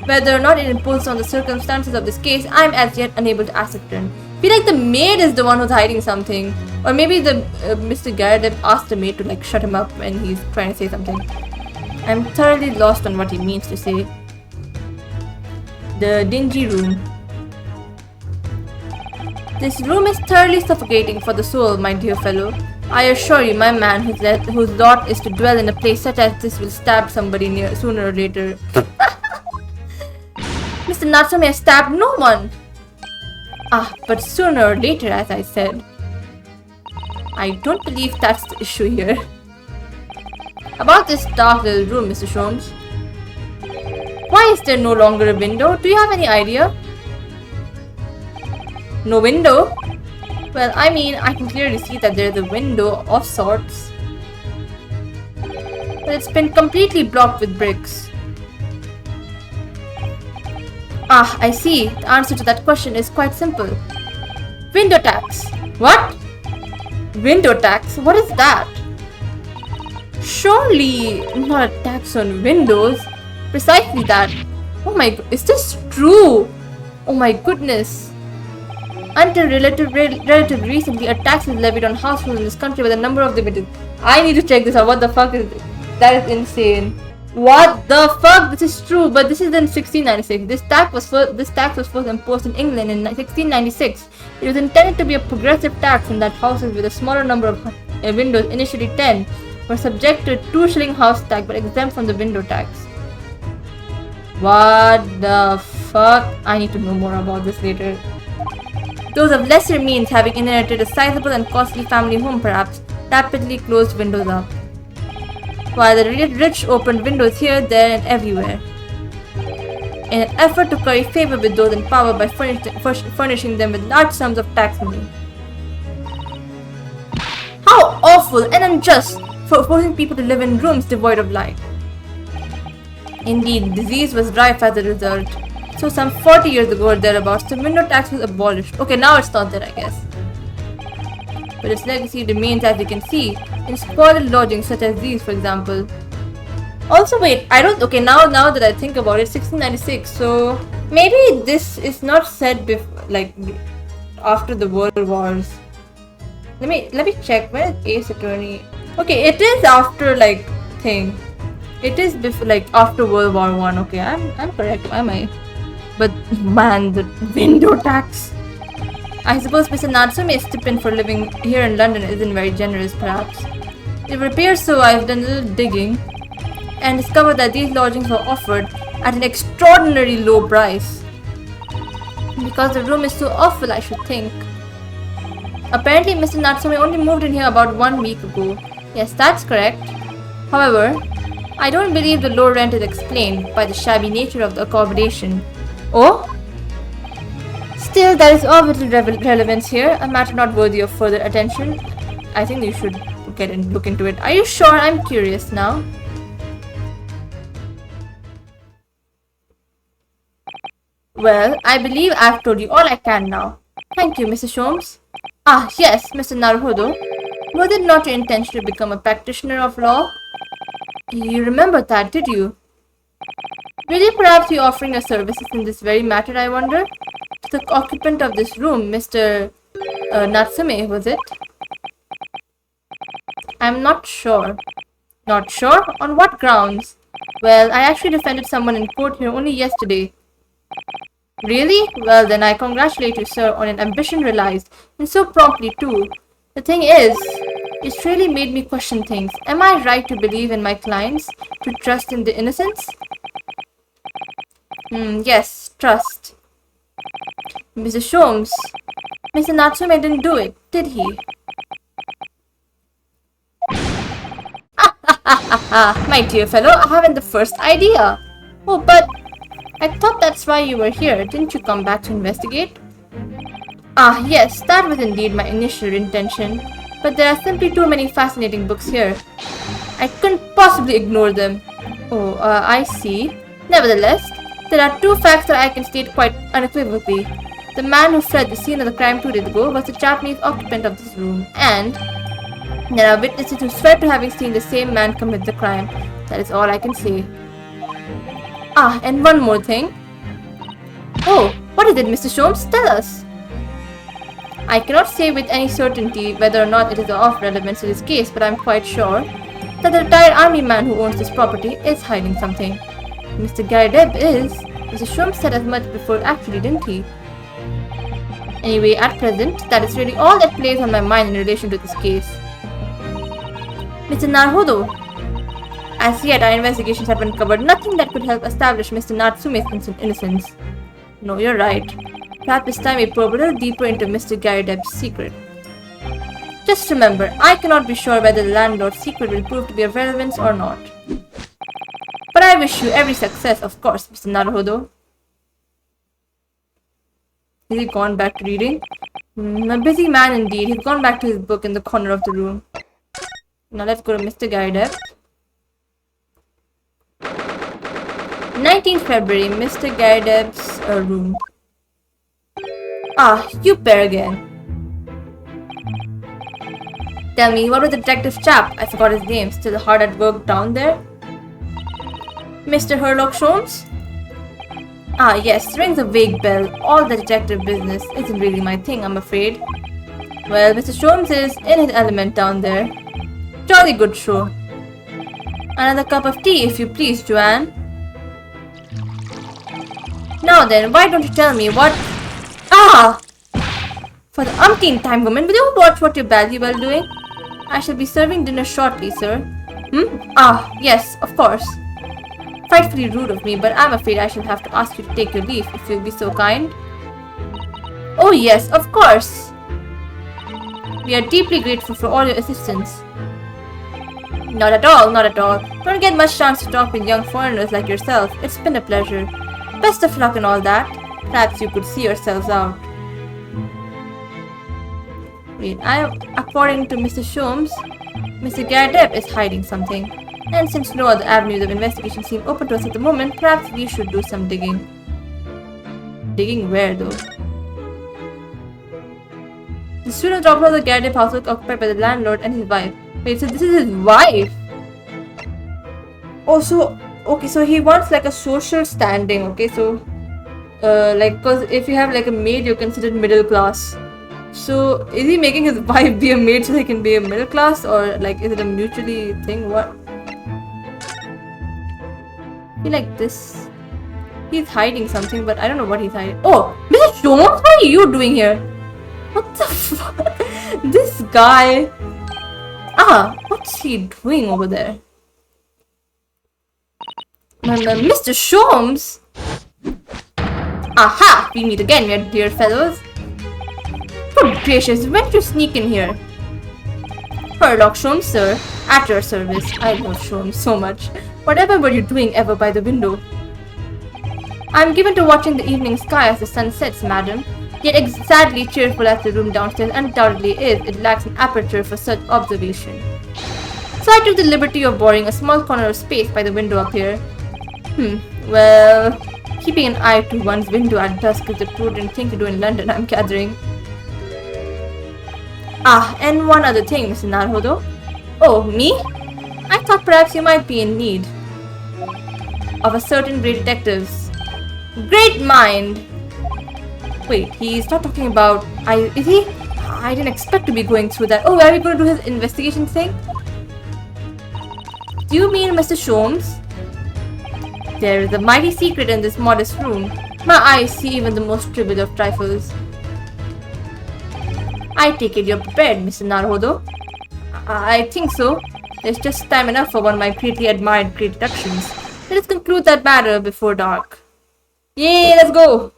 Whether or not it imposes on the circumstances of this case, I am as yet unable to ascertain. I feel like the maid is the one who's hiding something. Or maybe the Mr. Gardeb asked the maid to shut him up when he's trying to say something. I'm thoroughly lost on what he means to say. The dingy room. This room is thoroughly suffocating for the soul, my dear fellow. I assure you, my man, whose lot is to dwell in a place such as this will stab somebody sooner or later. Mr. Natsume has stabbed no one. Ah, but sooner or later, as I said. I don't believe that's the issue here. About this dark little room, Mr. Sholmes. Why is there no longer a window? Do you have any idea? No window? Well, I mean, I can clearly see that there is a window of sorts. But it's been completely blocked with bricks. Ah, I see. The answer to that question is quite simple. Window tax. What? Window tax? What is that? Surely not a tax on windows. Precisely that. Oh my god, is this true? Oh my goodness. Until relatively recently, a tax was levied on households in this country with a number of limited. I need to check this out. What the fuck is this? That is insane. What the fuck? This is true, but this is in 1696. This tax was first imposed in England in 1696. It was intended to be a progressive tax in that houses with a smaller number of windows, initially 10, were subject to a 2-shilling house tax but exempt from the window tax. What the fuck? I need to know more about this later. Those of lesser means, having inherited a sizable and costly family home perhaps, rapidly closed windows up, while the rich opened windows here, there and everywhere, in an effort to curry favor with those in power by furnishing them with large sums of tax money. How awful and unjust for forcing people to live in rooms devoid of light. Indeed, disease was rife as a result. So some 40 years ago or thereabouts, the window tax was abolished. Okay, now it's not there, I guess. but its legacy remains, as you can see, in squalid lodgings such as these, for example. Also, wait, I don't. Okay, now that I think about it, 1696. So maybe this is not said after the World Wars. Let me check. Where is Ace Attorney? Okay, it is after thing. It is before after World War One. Okay, I'm correct. Am I? But man, the window tax. I suppose Mr. Natsume's stipend for living here in London isn't very generous, perhaps. It would appear so. I've done a little digging and discovered that these lodgings were offered at an extraordinarily low price. Because the room is so awful, I should think. Apparently, Mr. Natsume only moved in here about 1 week ago. Yes, that's correct. However, I don't believe the low rent is explained by the shabby nature of the accommodation. Oh? Still, there is of little relevance here, a matter not worthy of further attention. I think you should look into it. Are you sure? I'm curious now. Well, I believe I've told you all I can now. Thank you, Mrs. Sholmes. Ah, yes, Mr. Naruhodo. Was it not your intention to become a practitioner of law? You remember that, did you? Will you perhaps be offering your services in this very matter, I wonder? To the occupant of this room, Mr. Natsume, was it? I'm not sure. Not sure? On what grounds? Well, I actually defended someone in court here only yesterday. Really? Well then, I congratulate you, sir, on an ambition realized, and so promptly too. The thing is, it's really made me question things. Am I right to believe in my clients? To trust in the innocence? Yes, trust. Mr. Sholmes, Mr. Natsume didn't do it, did he? My dear fellow, I haven't the first idea. Oh, but I thought that's why you were here. Didn't you come back to investigate? Ah, yes, that was indeed my initial intention. But there are simply too many fascinating books here. I couldn't possibly ignore them. Oh, I see. Nevertheless, there are two facts that I can state quite unequivocally. The man who fled the scene of the crime 2 days ago was the Japanese occupant of this room, and there are witnesses who swear to having seen the same man commit the crime. That is all I can say. Ah, and one more thing. Oh, what is it, Mr. Sholmes? Tell us. I cannot say with any certainty whether or not it is of relevance to this case, but I'm quite sure that the retired army man who owns this property is hiding something. Mr. Garideb is. Mr. Sholmes said as much before, actually, didn't he? Anyway, at present, that is really all that plays on my mind in relation to this case. Mr. Naruhodo, as yet our investigations have uncovered nothing that could help establish Mr. Natsume's innocence. No, you're right. Perhaps this time we probe a little deeper into Mr. Garideb's secret. Just remember, I cannot be sure whether the landlord's secret will prove to be of relevance or not. But I wish you every success, of course, Mr. Naruhodo. Has he gone back to reading? A busy man indeed. He's gone back to his book in the corner of the room. Now let's go to Mr. Garideb. 19th February, Mr. Garideb's room. Ah, you pair again. Tell me, what was the detective chap? I forgot his name. Still hard at work down there? Mr. Sherlock Sholmes? Ah, yes, rings a vague bell. All the detective business isn't really my thing, I'm afraid. Well, Mr. Sholmes is in his element down there. Jolly good show. Another cup of tea, if you please, Joanne. Now then, why don't you tell me what... Ah! For the umpteenth time, woman, will you watch what you're badly well doing? I shall be serving dinner shortly, sir. Ah, yes, of course. Frightfully rude of me, but I'm afraid I shall have to ask you to take your leave, if you'll be so kind. Oh yes, of course. We are deeply grateful for all your assistance. Not at all, not at all. Don't get much chance to talk with young foreigners like yourself. It's been a pleasure. Best of luck and all that. Perhaps you could see yourselves out. Wait, according to Mr. Sholmes, Mr. Garideb is hiding something. And since no other avenues of investigation seem open to us at the moment, perhaps we should do some digging. Digging where, though? The student dropped off the garden house occupied by the landlord and his wife. Wait, so this is his wife? Oh, so okay, so he wants like a social standing. Okay, so like, cause if you have like a maid, you're considered middle class. So is he making his wife be a maid so he can be a middle class, or like is it a mutually thing? What? He like this. He's hiding something, but I don't know what he's hiding. Oh, Mr. Sholmes, what are you doing here? What the fuck? This guy. What's he doing over there? Mr. Sholmes? Aha! We meet again, my dear fellows. Good gracious, when did you sneak in here? Sherlock Sholmes, sir. At your service. I love Sholmes so much. Whatever were you doing ever by the window? I'm given to watching the evening sky as the sun sets, madam. Yet sadly cheerful as the room downstairs undoubtedly is, it lacks an aperture for such observation. So I took the liberty of borrowing a small corner of space by the window up here. Well, keeping an eye to one's window at dusk is the prudent thing to do in London, I'm gathering. And one other thing, Mr. Naruhodo. Oh, me? I thought perhaps you might be in need of a certain great detective's great mind. Wait, he's not talking about... Is he? I didn't expect to be going through that. Oh, are we going to do his investigation thing? Do you mean Mr. Sholmes? There is a mighty secret in this modest room. My eyes see even the most trivial of trifles. I take it you're prepared, Mr. Naruhodo. I think so. There's just time enough for one of my greatly admired great deductions. Let us conclude that matter before dark. Yay, let's go!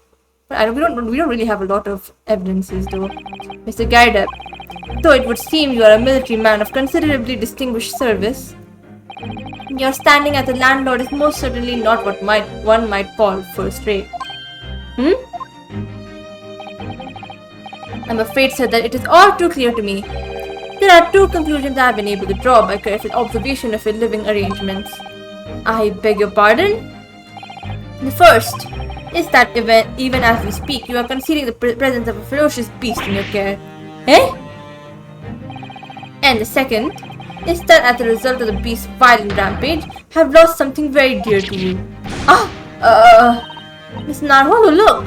But we don't really have a lot of evidences though. Mr. Gaidep, though it would seem you are a military man of considerably distinguished service, your standing as a landlord is most certainly not what one might call first rate. I'm afraid, sir, that it is all too clear to me. There are two conclusions I have been able to draw by careful observation of your living arrangements. I beg your pardon? The first is that even as we speak, you are concealing the presence of a ferocious beast in your care. Eh? And the second is that as a result of the beast's violent rampage, have lost something very dear to you. Miss Naruhodo, look!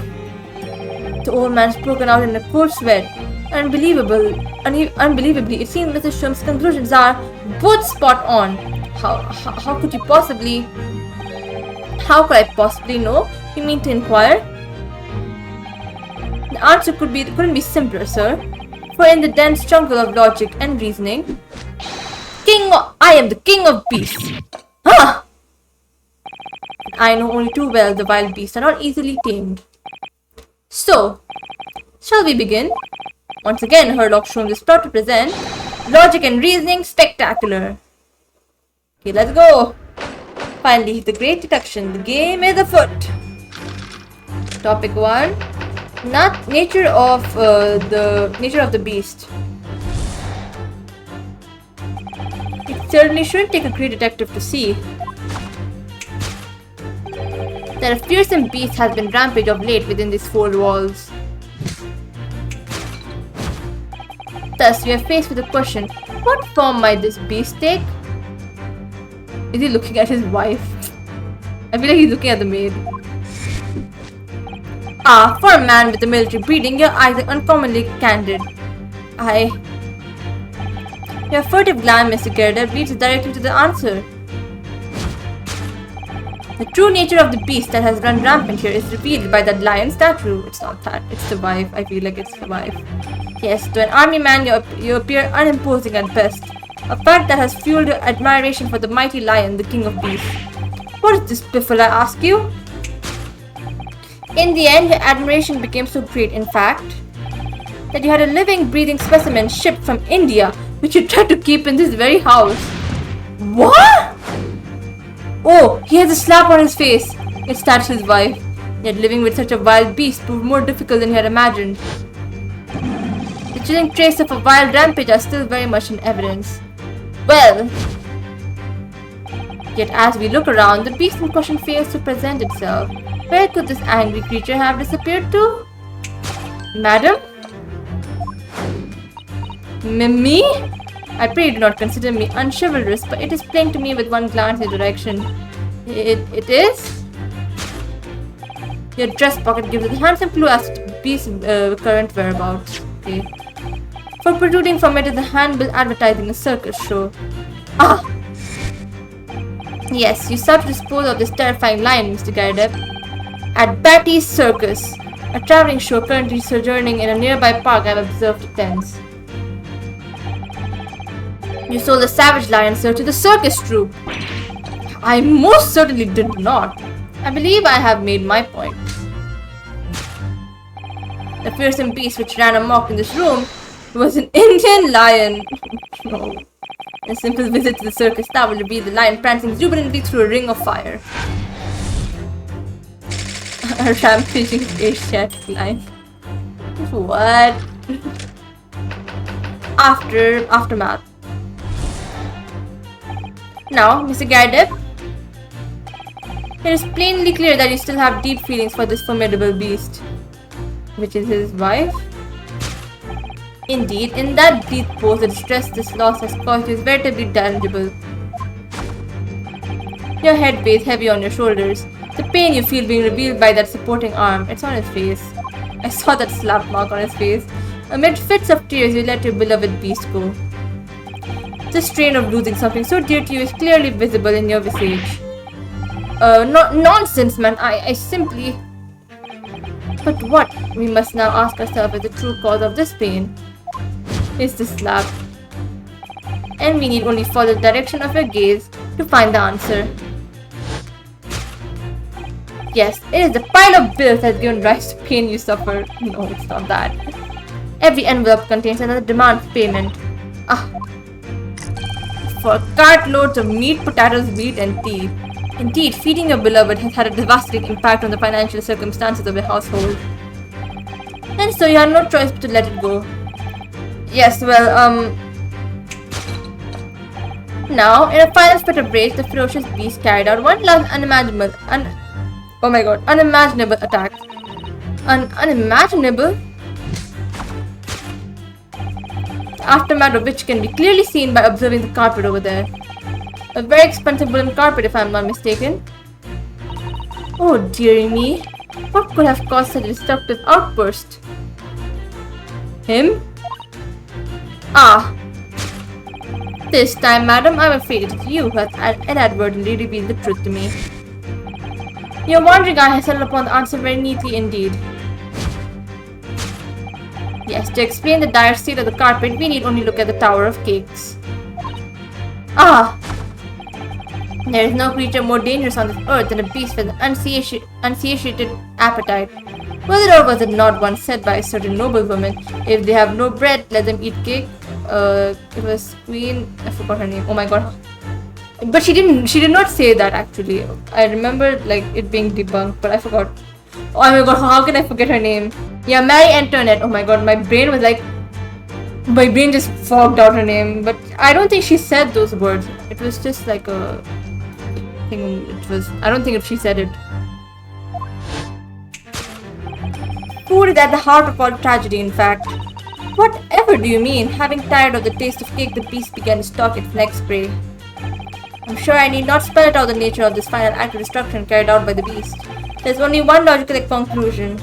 The old man's broken out in a cold sweat. Unbelievably, it seems Mr. Sholmes' conclusions are both spot on. How could you possibly... How could I possibly know? You mean to inquire? The answer couldn't be simpler, sir. For in the dense jungle of logic and reasoning, I am the king of beasts. I know only too well the wild beasts are not easily tamed. So, shall we begin? Once again, Sherlock Sholmes is proud to present Logic and Reasoning Spectacular. Okay, let's go. Finally, the great deduction. The game is afoot. Topic 1. Nature of the beast. It certainly shouldn't take a great detective to see that a fearsome beast has been rampage of late within these four walls. Thus, we are faced with the question, what form might this beast take? Is he looking at his wife? I feel like he's looking at the maid. For a man with a military breeding, your eyes are uncommonly candid. Your furtive glance, Mr. Gerda, leads directly to the answer. The true nature of the beast that has run rampant here is revealed by that lion statue. It's not that, it's the wife. I feel like it's the wife. Yes, to an army man, you appear unimposing at best. A fact that has fueled your admiration for the mighty lion, the king of beasts. What is this piffle, I ask you? In the end, your admiration became so great, in fact, that you had a living, breathing specimen shipped from India, which you tried to keep in this very house. What? Oh, he has a slap on his face. It's that's his wife. Yet living with such a wild beast proved more difficult than he had imagined. The chilling traces of a wild rampage are still very much in evidence. Well, yet as we look around, the beast in question fails to present itself. Where could this angry creature have disappeared to? Madam? Me? I pray you do not consider me unchivalrous, but it is plain to me with one glance in your direction. It is? Your dress pocket gives a handsome clue as to the beast's current whereabouts. Okay. For protruding from it is a handbill advertising a circus show. Ah! Yes, you sought to dispose of this terrifying lion, Mr. Gaidep. At Batty's Circus, a traveling show currently sojourning in a nearby park, I've observed the tents. You sold the savage lion, sir, to the circus troupe. I most certainly did not. I believe I have made my point. The fearsome beast which ran amok in this room was an Indian lion. No. A simple visit to the circus star will reveal the lion prancing jubilantly through a ring of fire. A rampaging Asiatic lion. What? Aftermath. Now, Mr. Gaidep, it is plainly clear that you still have deep feelings for this formidable beast. Which is his wife? Indeed, in that brief pose, the distress this loss has caused you is veritably tangible. Your head weighs heavy on your shoulders. The pain you feel being revealed by that supporting arm, it's on his face. I saw that slap mark on his face. Amid fits of tears, you let your beloved beast go. The strain of losing something so dear to you is clearly visible in your visage. Nonsense, man. I simply... But what, we must now ask ourselves, is the true cause of this pain? Is the slap. And we need only follow the direction of your gaze to find the answer. Yes, it is the pile of bills that has given rise to pain you suffer. No, it's not that. Every envelope contains another demand for payment. For cartloads of meat, potatoes, wheat, and tea. Indeed, feeding your beloved has had a devastating impact on the financial circumstances of your household. And so you have no choice but to let it go. Yes, well, Now, in a final spit of rage, the ferocious beast carried out one last unimaginable attack. Unimaginable? The aftermath of which can be clearly seen by observing the carpet over there. A very expensive woolen carpet, if I am not mistaken. Oh dearie me, what could have caused such a destructive outburst? Him? Ah! This time, madam, I am afraid it is you who has inadvertently revealed the truth to me. Your wandering eye has settled upon the answer very neatly indeed. Yes, to explain the dire state of the carpet, we need only look at the Tower of Cakes. Ah! There is no creature more dangerous on this earth than a beast with an unsatiated appetite. Was it or was it not once said by a certain noblewoman, if they have no bread, let them eat cake? It was Queen... I forgot her name. Oh my god. But she did not say that actually. I remember like it being debunked, but I forgot. Oh my god, how can I forget her name? Yeah, Marie Antoinette. Oh my god, my brain just fogged out her name. But I don't think she said those words. It was just like a thing. I don't think she said it. Food is at the heart of all tragedy, in fact. Whatever do you mean? Having tired of the taste of cake, the beast began to stalk its next prey. I'm sure I need not spell it out the nature of this final act of destruction carried out by the beast. There's only one logical conclusion.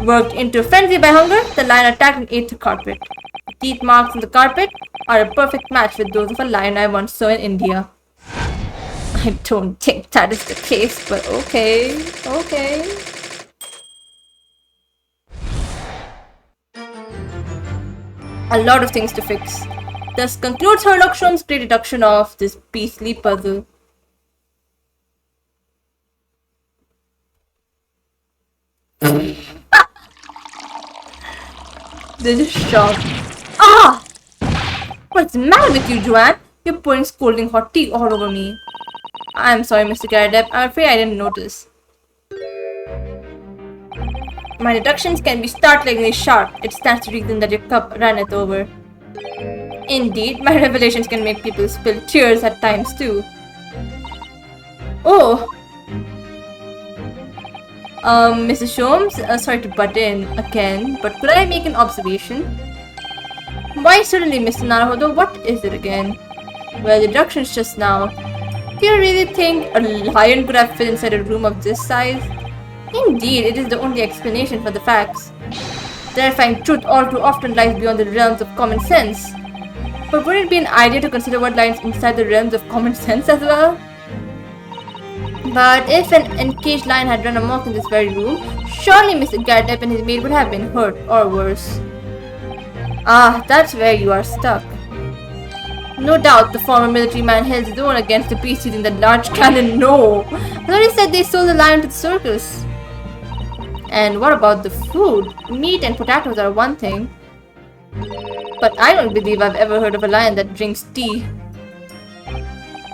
Worked into a frenzy by hunger, the lion attacked and ate the carpet. The teeth marks on the carpet are a perfect match with those of a lion I once saw in India. I don't think that is the case, but okay. A lot of things to fix. Thus concludes Sherlock Sholmes' great deduction of this beastly puzzle. They're just shocked. Ah! What's the matter with you, Joanne? You're pouring scalding hot tea all over me. I'm sorry, Mr. Garadep. I'm afraid I didn't notice. My deductions can be startlingly sharp. It stands to reason that your cup runneth over. Indeed, my revelations can make people spill tears at times too. Oh! Mrs. Sholmes, sorry to butt in again, but could I make an observation? Why certainly, Mr. Naruhodo, what is it again? Well, deductions just now. Do you really think a lion could have fit inside a room of this size? Indeed, it is the only explanation for the facts. Terrifying truth all too often lies beyond the realms of common sense. But wouldn't it be an idea to consider what lies inside the realms of common sense as well? But if an encaged lion had run amok in this very room, surely Mr. Gardep and his maid would have been hurt, or worse. Ah, that's where you are stuck. No doubt the former military man held his own against the beast using that large cannon. No! I thought he said they sold the lion to the circus. And what about the food? Meat and potatoes are one thing. But I don't believe I've ever heard of a lion that drinks tea.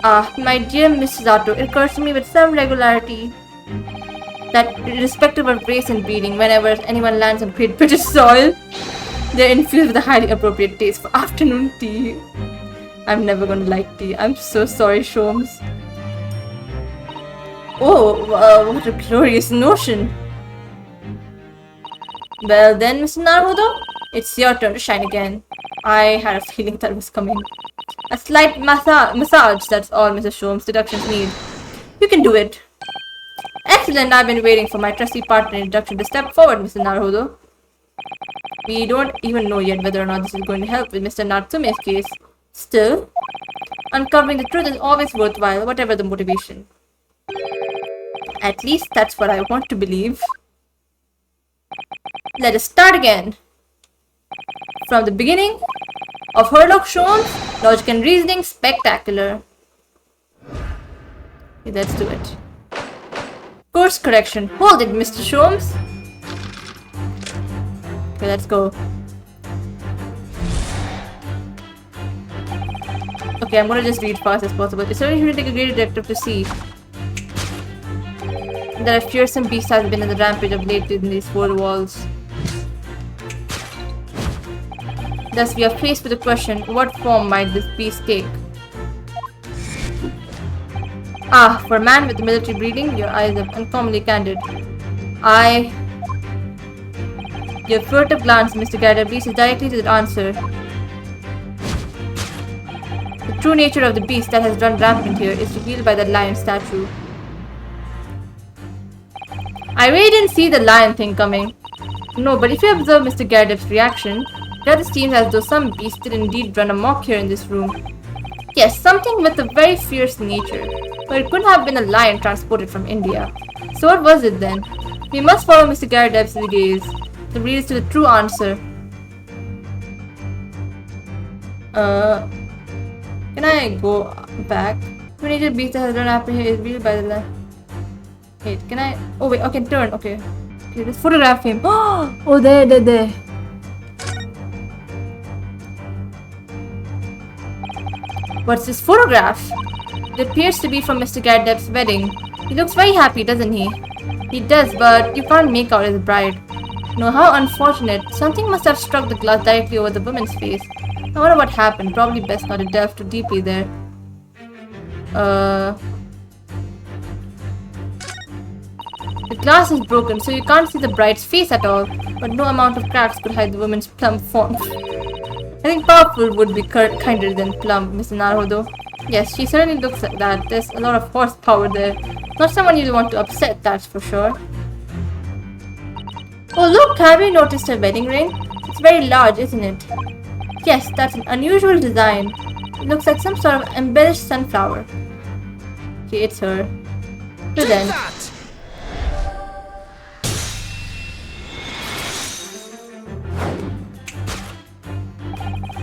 Ah, my dear Mrs. Zato, it occurs to me with some regularity that irrespective of race and breeding, whenever anyone lands on Great British soil, they're infused with a highly appropriate taste for afternoon tea. I'm never gonna like tea. I'm so sorry, Sholmes. Oh, what a glorious notion. Well then, Mr. Naruhodo, it's your turn to shine again. I had a feeling that was coming. A slight massage, that's all Mr. Sholmes' deductions need. You can do it. Excellent, I've been waiting for my trusty partner in deduction to step forward, Mr. Naruhodo. We don't even know yet whether or not this is going to help with Mr. Natsume's case. Still, uncovering the truth is always worthwhile, whatever the motivation. At least that's what I want to believe. Let us start again. From the beginning of Herlock Sholmes, logic and reasoning spectacular. Okay, let's do it. Course correction. Hold it, Mr. Sholmes. Okay, let's go. Okay, I'm gonna just read fast as possible. It's certainly going to take a great detective to see that a fearsome beast has been in the rampage of late in these four walls. Thus, we are faced with the question, what form might this beast take? Ah, for a man with military breeding, your eyes are uncommonly candid. Your furtive glance, Mr. Gardep, leads us directly to the answer. The true nature of the beast that has run rampant here is revealed by the lion statue. I really didn't see the lion thing coming. No, but if you observe Mr. Gardep's reaction, it seems as though some beast did indeed run amok here in this room. Yes, something with a very fierce nature. But it couldn't have been a lion transported from India. So what was it then? We must follow Mr. Gardep's gaze to lead us to the true answer. Can I go back? The nature beast that has run after here is revealed by the lion. Wait, can I? Oh wait, okay, turn, okay. Okay, let's photograph him. Oh, there. What's this photograph? It appears to be from Mr. Gardep's wedding. He looks very happy, doesn't he? He does, but you can't make out his bride. No, how unfortunate. Something must have struck the glass directly over the woman's face. I wonder what happened. Probably best not to delve too deeply there. The glass is broken, so you can't see the bride's face at all. But no amount of cracks could hide the woman's plump form. I think powerful would be kinder than plump, Mr. Naruhodo. Yes, she certainly looks like that. There's a lot of horsepower there. Not someone you'd want to upset, that's for sure. Oh look, have you noticed her wedding ring? It's very large, isn't it? Yes, that's an unusual design. It looks like some sort of embellished sunflower. Okay, it's her. So then.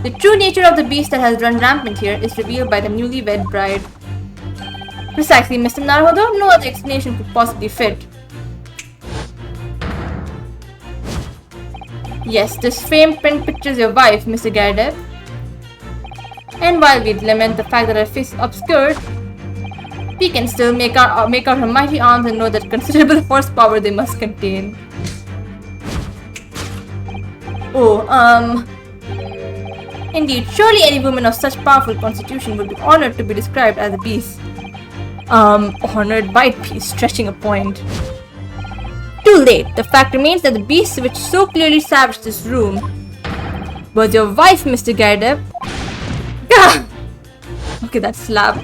The true nature of the beast that has run rampant here is revealed by the newlywed bride. Precisely, Mr. Naruhodo. No other explanation could possibly fit. Yes, this framed print pictures your wife, Mr. Gardep. And while we lament the fact that her face is obscured, we can still make out her mighty arms and know that considerable horsepower they must contain. Oh, indeed, surely any woman of such powerful constitution would be honored to be described as a beast. Honored might be stretching a point. Too late. The fact remains that the beast which so clearly savaged this room was your wife, Mr. Gardep. Okay, that slap.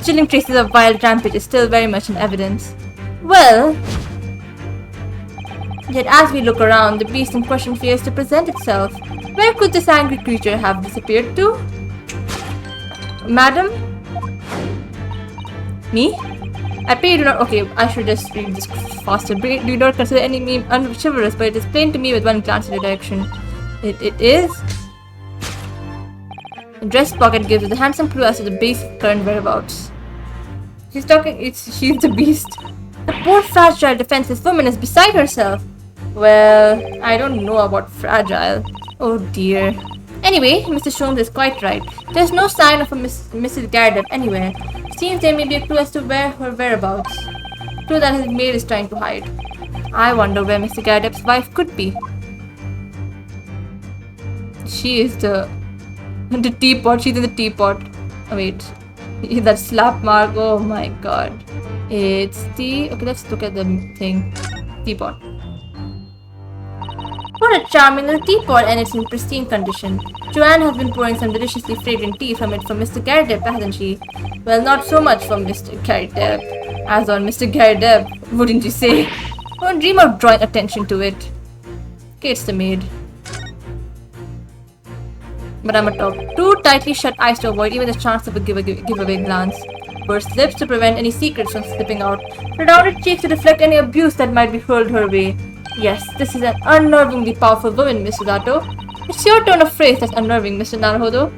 Chilling traces of wild rampage is still very much in evidence. Well, yet as we look around, the beast in question fails to present itself. Where could this angry creature have disappeared to? Madam? Me? I pray you do not— okay, I should just read this faster. Do not consider any meme unchivalrous, but it is plain to me with one glance in the direction. It is. The dress pocket gives us a handsome clue as to the beast's current whereabouts. She's the beast. The poor fragile defenseless woman is beside herself. Well, I don't know about fragile. Oh dear. Anyway, Mr. Sholmes is quite right. There's no sign of a Mrs. Gardep anywhere. Seems there may be a clue as to where her whereabouts. Clue that his maid is trying to hide. I wonder where Mr. Gardep's wife could be. She is the teapot. She's in the teapot. Oh, wait. That slap mark. Oh my god. It's the— okay, let's look at the thing. Teapot. What a charming little teapot, and it's in pristine condition. Joanne has been pouring some deliciously fragrant tea from it for Mr. Gardep, hasn't she? Well, not so much for Mr. Gardep as on Mr. Gardep, wouldn't you say? Don't dream of drawing attention to it. Okay, it's the maid. But I'm atop. Two tightly shut eyes to avoid even the chance of a giveaway glance. Pursed lips to prevent any secrets from slipping out. Rounded cheeks to deflect any abuse that might be hurled her way. Yes, this is an unnervingly powerful woman, Mr. Dato. It's your turn of phrase that's unnerving, Mr. Naruhodo.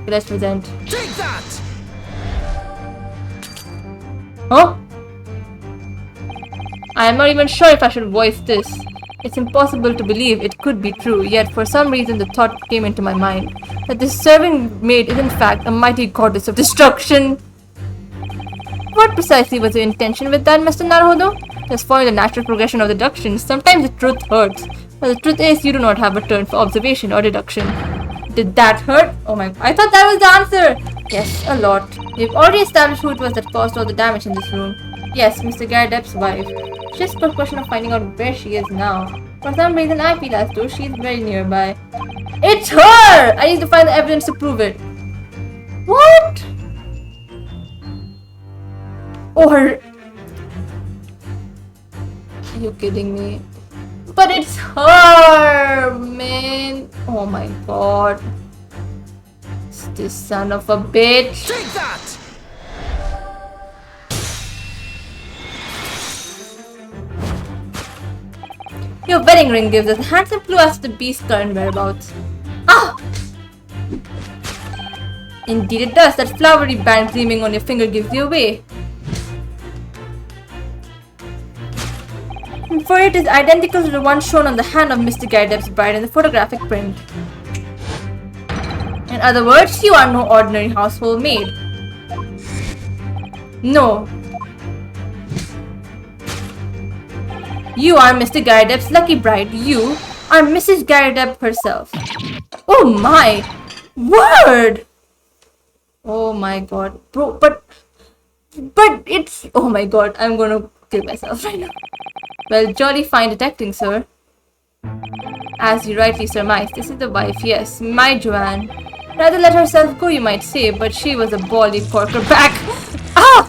Let's present. Take that! Huh? I am not even sure if I should voice this. It's impossible to believe it could be true, yet for some reason the thought came into my mind that this serving maid is in fact a mighty goddess of destruction. What precisely was your intention with that, Mr. Naruhodo? Just following the natural progression of deductions. Sometimes the truth hurts, but the truth is you do not have a turn for observation or deduction. Did that hurt? Oh my— I thought that was the answer! Yes, a lot. We've already established who it was that caused all the damage in this room. Yes, Mr. Gardep's wife. It's just a question of finding out where she is now. For some reason I feel as though she is very nearby. It's her! I need to find the evidence to prove it. What? Oh, her— are you kidding me? But it's her, man. Oh my god. It's this son of a bitch. Take that! Your wedding ring gives us a handsome clue as to the beast's current whereabouts. Ah! Indeed it does. That flowery band gleaming on your finger gives you away. For it is identical to the one shown on the hand of Mr. Gardep's bride in the photographic print. In other words, you are no ordinary household maid. No. You are Mr. Gardep's lucky bride. You are Mrs. Gardep herself. Oh my word! Oh my god. Bro, but it's— oh my god, I'm gonna kill myself right now. Well, jolly fine detecting, sir. As you rightly surmise, this is the wife, yes, my Joanne. Rather let herself go, you might say, but she was a bally corker back. Ah!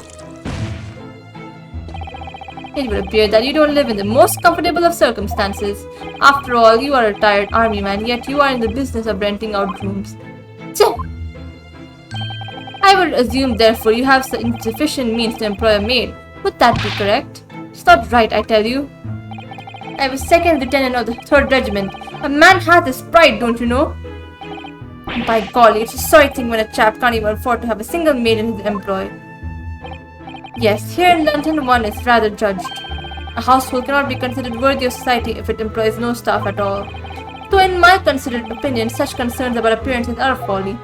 It would appear that you don't live in the most comfortable of circumstances. After all, you are a retired army man, yet you are in the business of renting out rooms. Tch! I would assume, therefore, you have insufficient means to employ a maid. Would that be correct? It's not right, I tell you. I was second lieutenant of the 3rd Regiment. A man has his pride, don't you know? By golly, it's a sorry thing when a chap can't even afford to have a single maid in his employ. Yes, here in London one is rather judged. A household cannot be considered worthy of society if it employs no staff at all. Though in my considered opinion, such concerns about appearances are folly.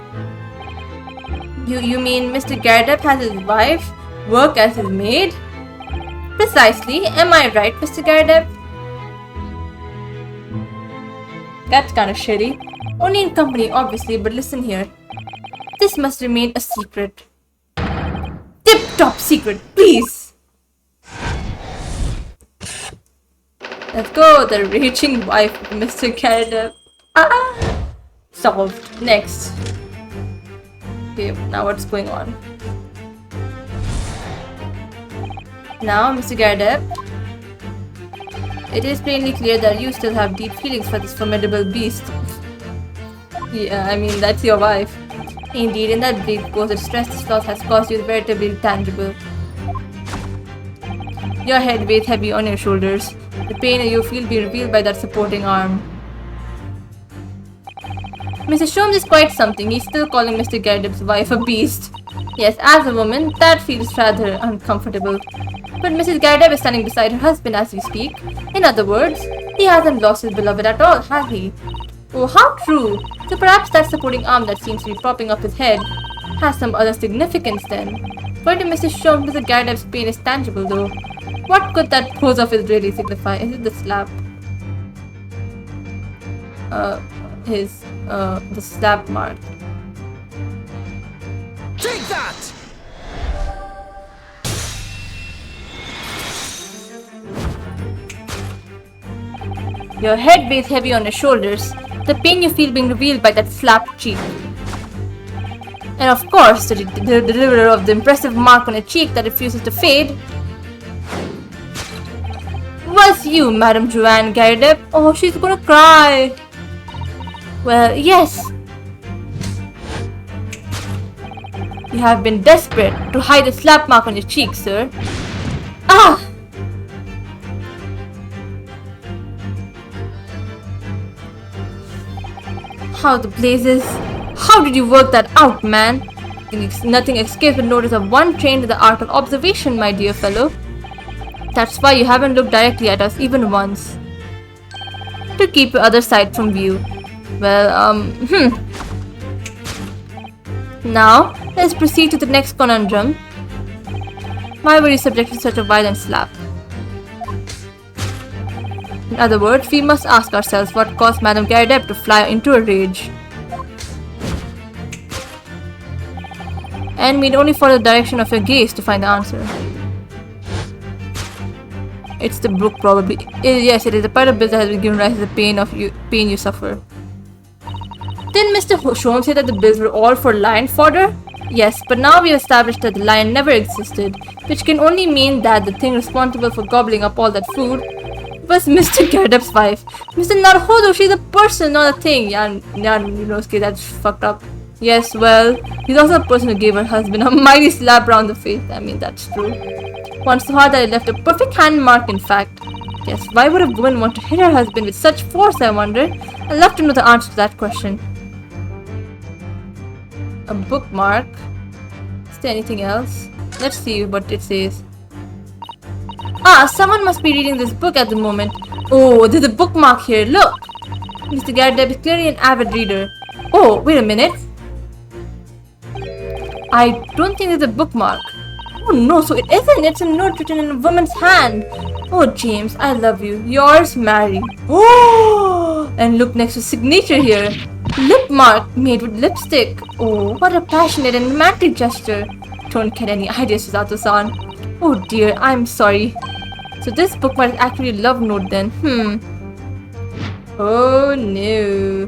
You mean Mr. Gardep has his wife work as his maid? Precisely. Am I right, Mr. Gardep? That's kind of shitty. Only in company, obviously, but listen here. This must remain a secret. Tip-top secret, please! Let's go, the raging wife of Mr. Garrett. Ah! Solved. Next. Okay, now what's going on? Now, Mr. Garrett, it is plainly clear that you still have deep feelings for this formidable beast. Yeah, I mean, that's your wife. Indeed, in that brief course of stress this loss has caused you veritably tangible. Your head weighs heavy on your shoulders. The pain you feel be revealed by that supporting arm. Mrs. Sholmes is quite something. He's still calling Mr. Garrett's wife a beast. Yes, as a woman, that feels rather uncomfortable. But Mrs. Garrett is standing beside her husband as we speak. In other words, he hasn't lost his beloved at all, has he? Oh, how true! So perhaps that supporting arm that seems to be propping up his head has some other significance then. According to Mrs. Sholmes, Mr. Garrett's pain is tangible though. What could that pose of his really signify? Is it the slap? The slap mark. Take that! Your head weighs heavy on your shoulders, the pain you feel being revealed by that slapped cheek. And of course, the deliverer of the impressive mark on a cheek that refuses to fade was you, Madame Joanne Garrett. Oh, she's gonna cry. Well, yes. You have been desperate to hide the slap mark on your cheek, sir. Ah! How the blazes! How did you work that out, man? Nothing escapes the notice of one trained in the art of observation, my dear fellow. That's why you haven't looked directly at us even once. To keep your other side from view. Well, Now, let's proceed to the next conundrum. Why were you subjected to such a violent slap? In other words, we must ask ourselves what caused Madame Garrett to fly into a rage. And we'd only follow the direction of your gaze to find the answer. It's the book, probably. Yes, it is a part of bills that has been given rise to the pain you suffer. Didn't Mr. Sholmes say that the bills were all for lion fodder? Yes, but now we have established that the lion never existed, which can only mean that the thing responsible for gobbling up all that food was Mr. Garrett's wife. Mr. Narhodo, she's a person, not a thing. Yeah, you know, that's fucked up. Yes, well, he's also a person who gave her husband a mighty slap around the face. I mean, that's true. One so hard that it left a perfect hand mark, in fact. Yes, why would a woman want to hit her husband with such force, I wonder? I'd love to know the answer to that question. A bookmark? Is there anything else? Let's see what it says. Ah, someone must be reading this book at the moment. Oh, there's a bookmark here, look! Mr. Garrett is clearly an avid reader. Oh, wait a minute. I don't think there's a bookmark. Oh no, so it isn't. It's a note written in a woman's hand. Oh, James, I love you. Yours, Mary. Oh, and look next to signature here. Lip mark made with lipstick. Oh, what a passionate and romantic gesture. Don't get any ideas, Susato-san. Oh dear, I'm sorry. So this bookmark is actually a love note then. Oh no.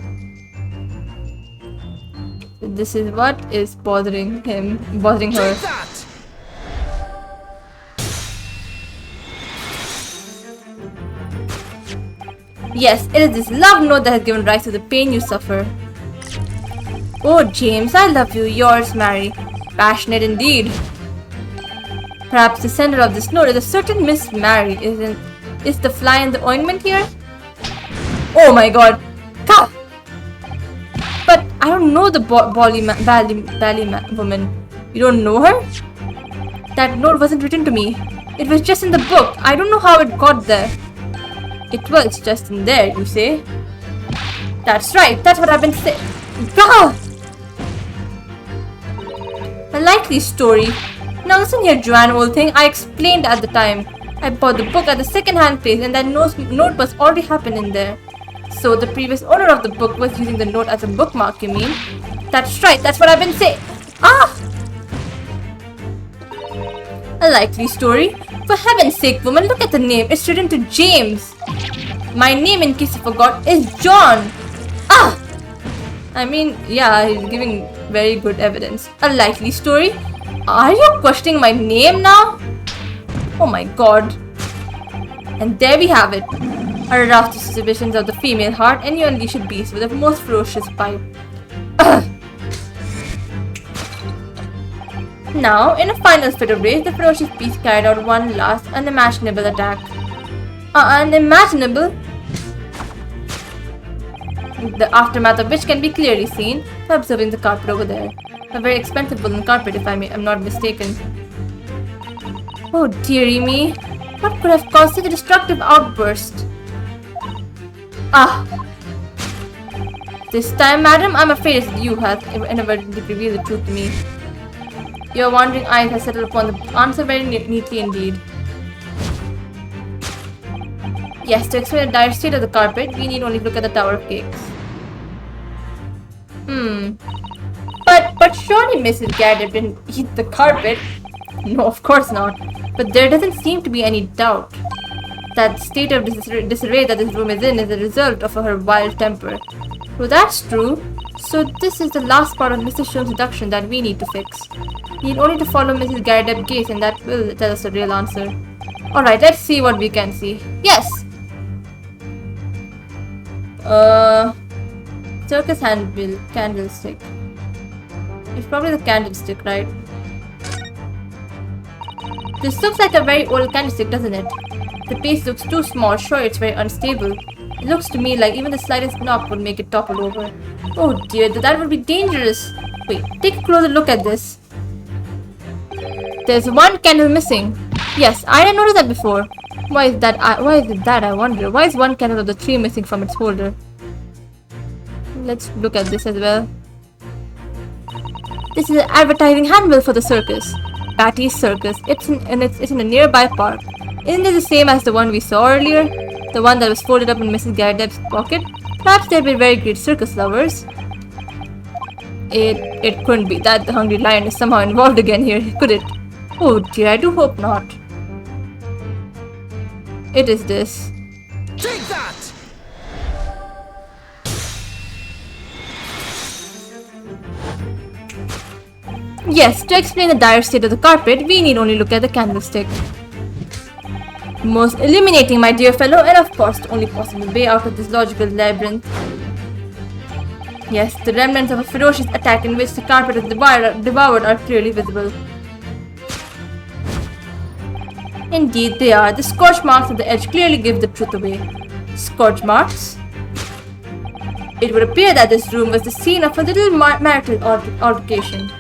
This is what is bothering her. Yes, it is this love note that has given rise to the pain you suffer. Oh, James, I love you. Yours, Mary. Passionate indeed. Perhaps the sender of this note is a certain Miss Mary. Is the fly in the ointment here? Oh my god. Ka! But I don't know the Bally woman. You don't know her? That note wasn't written to me. It was just in the book. I don't know how it got there. It was just in there, you say? That's right. That's what I've been saying. Gah! A likely story. Now listen here, Joanne, old thing. I explained at the time. I bought the book at the second-hand place and that note was already happened in there. So the previous owner of the book was using the note as a bookmark, you mean? That's right. That's what I've been saying. Ah! A likely story? For heaven's sake, woman, look at the name. It's written to James. My name, in case you forgot, is John. Ah! I mean, yeah, he's giving very good evidence. A likely story? Are you questioning my name now? Oh my god. And there we have it. A rough suspicions of the female heart, and you unleash a beast with the most ferocious bite. Now, in a final fit of rage, the ferocious beast carried out one last unimaginable attack. Unimaginable? The aftermath of which can be clearly seen by observing the carpet over there. A very expensive woolen carpet, if I'm not mistaken. Oh dearie me, what could have caused such a destructive outburst? Ah! This time, madam, I'm afraid it's you who has inadvertently revealed the truth to me. Your wandering eyes have settled upon the answer very neatly indeed. Yes, to explain the dire state of the carpet, we need only look at the Tower of Cakes. But surely Mrs. Garrett didn't eat the carpet. No, of course not. But there doesn't seem to be any doubt. That state of disarray that this room is in is a result of her wild temper. So that's true. So this is the last part of Mr. Sholmes' deduction that we need to fix. We need only to follow Mrs. Garrett's gaze and that will tell us the real answer. Alright, let's see what we can see. Yes! Circus handbill, candlestick. It's probably the candlestick, right? This looks like a very old candlestick, doesn't it? The base looks too small, sure it's very unstable. It looks to me like even the slightest knock would make it topple over. Oh dear, that would be dangerous. Wait, take a closer look at this. There's one candle missing. Yes, I didn't notice that before. Why is that, I wonder? Why is one candle of the three missing from its holder? Let's look at this as well. This is an advertising handbill for the circus. Patty's Circus. It's in a nearby park. Isn't it the same as the one we saw earlier? The one that was folded up in Mrs. Garrett's pocket? Perhaps they'd be very great circus lovers. It couldn't be that the Hungry Lion is somehow involved again here, could it? Oh dear, I do hope not. It is this. Take that! Yes, to explain the dire state of the carpet, we need only look at the candlestick. Most illuminating, my dear fellow, and of course the only possible way out of this logical labyrinth. Yes, the remnants of a ferocious attack in which the carpet is devoured are clearly visible. Indeed, they are. The scorch marks at the edge clearly give the truth away. Scorch marks? It would appear that this room was the scene of a little marital altercation.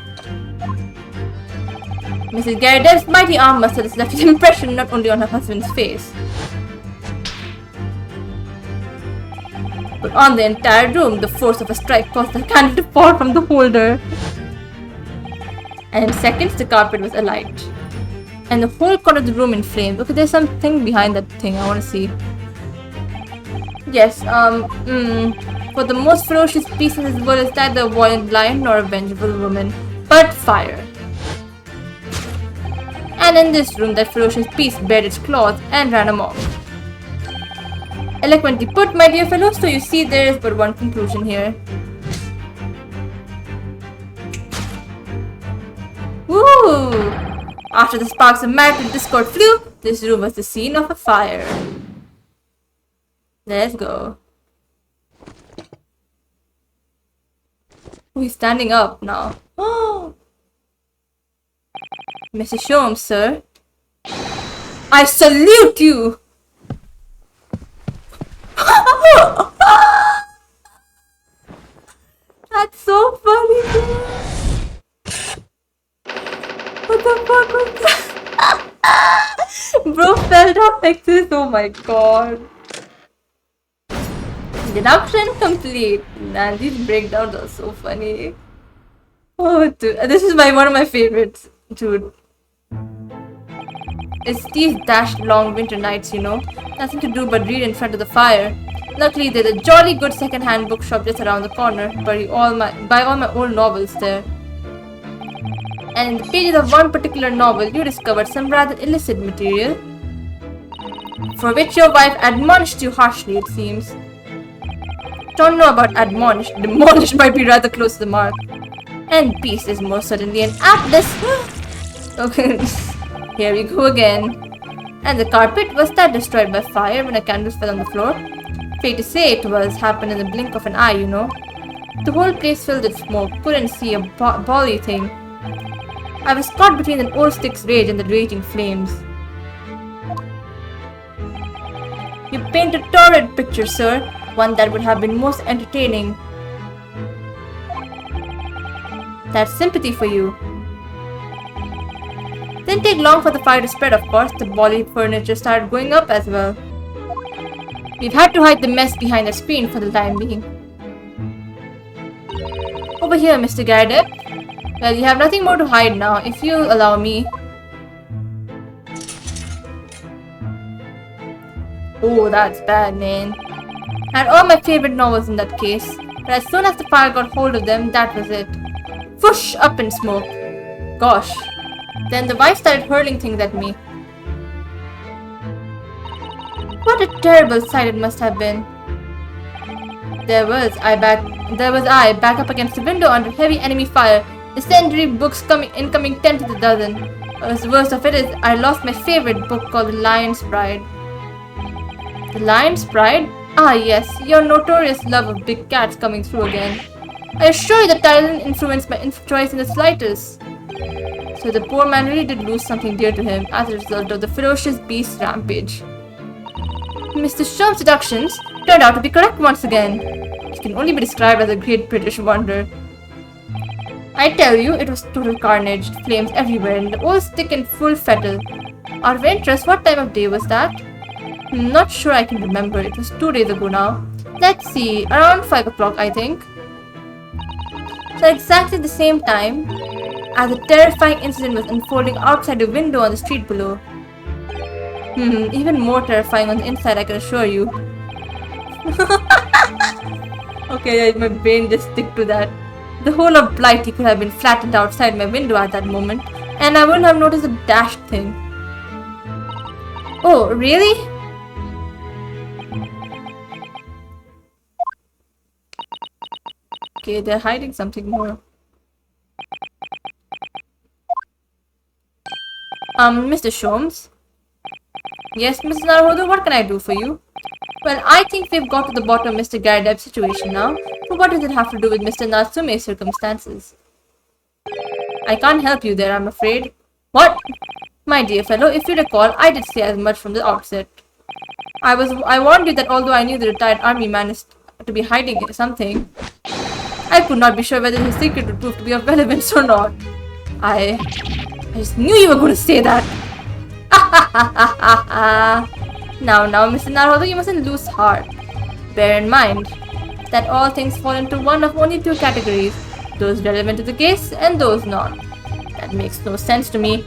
Mrs. Garrett's mighty arm muscle has left an impression not only on her husband's face, but on the entire room. The force of a strike caused the candle to fall from the holder. And in seconds, the carpet was alight. And the whole corner of the room in flames. Okay, there's something behind that thing I want to see. Yes, for the most ferocious beast in this world is neither a violent lion nor a vengeful woman, but fire. And in this room, that ferocious beast bared its claws and ran amok. Eloquently put, my dear fellow, so you see there is but one conclusion here. Woo! After the sparks of marital discord flew, this room was the scene of a fire. Let's go. He's standing up now. Oh! Mrs. Sholmes, sir. I salute you! That's so funny, dude. What the fuck was that? Bro fell down like this, oh my god. Deduction complete. Man, these breakdowns are so funny. Oh, dude. This is one of my favorites, dude. It's these dashed long winter nights, you know. Nothing to do but read in front of the fire. Luckily, there's a jolly good second-hand bookshop just around the corner. Buy all my old novels there. And in the pages of one particular novel, you discovered some rather illicit material. For which your wife admonished you harshly, it seems. Don't know about admonished. Demolished might be rather close to the mark. And peace is most certainly an aptness. Okay, here we go again. And the carpet, was that destroyed by fire when a candle fell on the floor? Fate to say it was happened in the blink of an eye, you know. The whole place filled with smoke, couldn't see a bally thing. I was caught between an old stick's rage and the raging flames. You paint a torrid picture, sir. One that would have been most entertaining. That's sympathy for you. Didn't take long for the fire to spread, of course. The bally furniture started going up as well. We've had to hide the mess behind the screen for the time being. Over here, Mr. Garrett. Well, you have nothing more to hide now, if you allow me. Oh, that's bad, man. I had all my favorite novels in that case, but as soon as the fire got hold of them, that was it. Whoosh! Up in smoke. Gosh. Then the wife started hurling things at me. What a terrible sight it must have been. There was I back up against the window under heavy enemy fire, incendiary books incoming 10 to the dozen. The worst of it is I lost my favorite book called The Lion's Pride. The Lion's Pride? Ah yes, your notorious love of big cats coming through again. I assure you that title didn't influence my choice in the slightest. So the poor man really did lose something dear to him as a result of the ferocious beast's rampage. Mr. Sholmes' deductions turned out to be correct once again. It can only be described as a great British wonder. I tell you, it was total carnage, flames everywhere, and the old stick in full fettle. Out of interest, what time of day was that? Not sure I can remember, it was 2 days ago now. Let's see, around 5 o'clock I think. So exactly the same time as a terrifying incident was unfolding outside the window on the street below. Even more terrifying on the inside, I can assure you. Okay, my brain just stick to that. The whole of Blighty could have been flattened outside my window at that moment, and I wouldn't have noticed a dashed thing. Oh, really? Okay, they're hiding something more. Mr. Sholmes? Yes, Mrs. Naruhodo, what can I do for you? Well, I think we've got to the bottom of Mr. Garadeb's situation now, but what does it have to do with Mr. Natsume's circumstances? I can't help you there, I'm afraid. What? My dear fellow, if you recall, I did say as much from the outset. I warned you that although I knew the retired army man is to be hiding something, I could not be sure whether his secret would prove to be of relevance or not. I just knew you were going to say that. Now, Mr. Naruhodo, you mustn't lose heart. Bear in mind that all things fall into one of only two categories, those relevant to the case and those not. That makes no sense to me.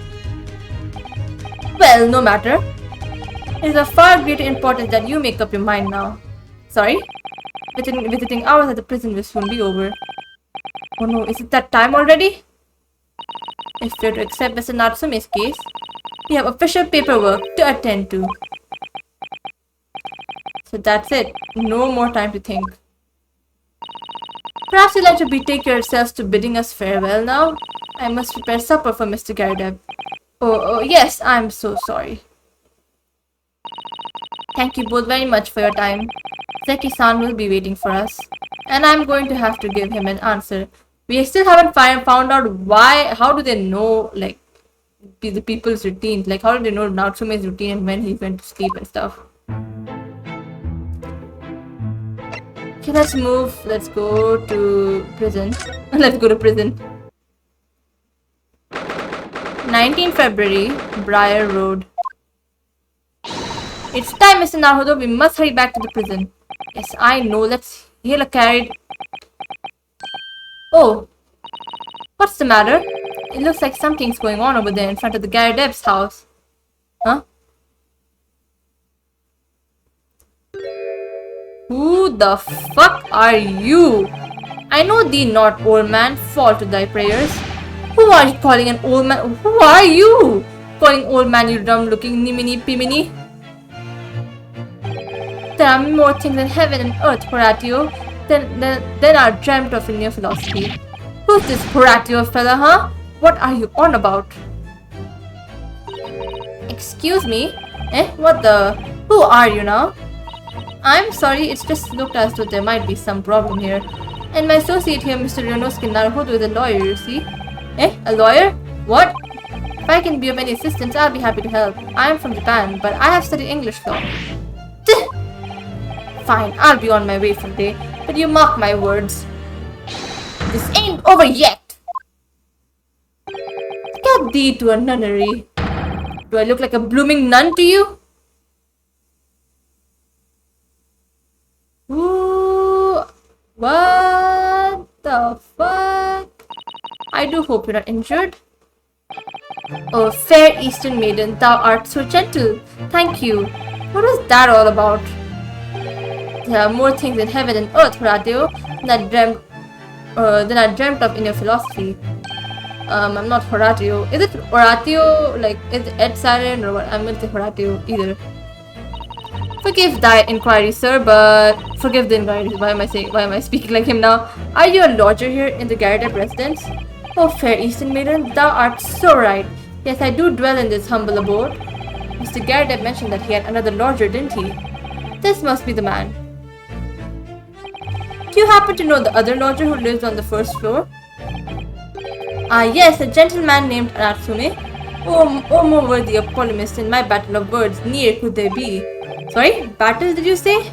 Well, no matter. It is of far greater importance that you make up your mind now. Sorry? Visiting hours at the prison will soon be over. Oh no, is it that time already? If we are to accept Mr. Natsume's case, we have official paperwork to attend to. So that's it. No more time to think. Perhaps you'd like to betake yourselves to bidding us farewell now? I must prepare supper for Mr. Garadeb. Oh, yes, I'm so sorry. Thank you both very much for your time. Zeki-san will be waiting for us, and I'm going to have to give him an answer. We still haven't found out why, how do they know, like, the people's routines, like, how do they know Natsume's routine and when he went to sleep and stuff. Okay, let's move, let's go to prison. Let's go to prison. 19 February, Briar Road. It's time, Mr. Naruhodo, we must hurry back to the prison. Yes, I know, let's hail a carriage. Oh, what's the matter? It looks like something's going on over there in front of the Garadeb's house. Huh? Who the fuck are you? I know thee not, old man, fall to thy prayers. Who are you calling an old man? Who are you? Calling old man, you dumb looking nimini pimini? There are more things in heaven and earth, Horatio, than are dreamt of in your philosophy. Who's this Horatio fella, huh? What are you on about? Excuse me? What the? Who are you now? I'm sorry, it's just looked as though there might be some problem here. And my associate here, Mr. Ryonosuke Naruhodo, is a lawyer, you see. A lawyer? What? If I can be of any assistance, I'll be happy to help. I'm from Japan, but I have studied English law. Fine, I'll be on my way someday, but you mark my words. This ain't over yet! Get thee to a nunnery. Do I look like a blooming nun to you? Ooh, what the fuck? I do hope you're not injured. Oh, fair Eastern maiden, thou art so gentle. Thank you. What was that all about? There are more things in heaven and earth, Horatio, than I dreamt of in your philosophy. I'm not Horatio. Is it Horatio? Like, is it Ed Silent or what? I'm going to say Horatio either. Forgive thy inquiry, sir, but forgive the inquiry. Why am I speaking like him now? Are you a lodger here in the Garrett residence? Oh, fair Eastern maiden, thou art so right. Yes, I do dwell in this humble abode. Mr. Garrett mentioned that he had another lodger, didn't he? This must be the man. Do you happen to know the other lodger who lives on the first floor? Ah, yes, a gentleman named Natsume. Oh, more worthy of polemist in my battle of words, near could they be. Sorry, battle did you say?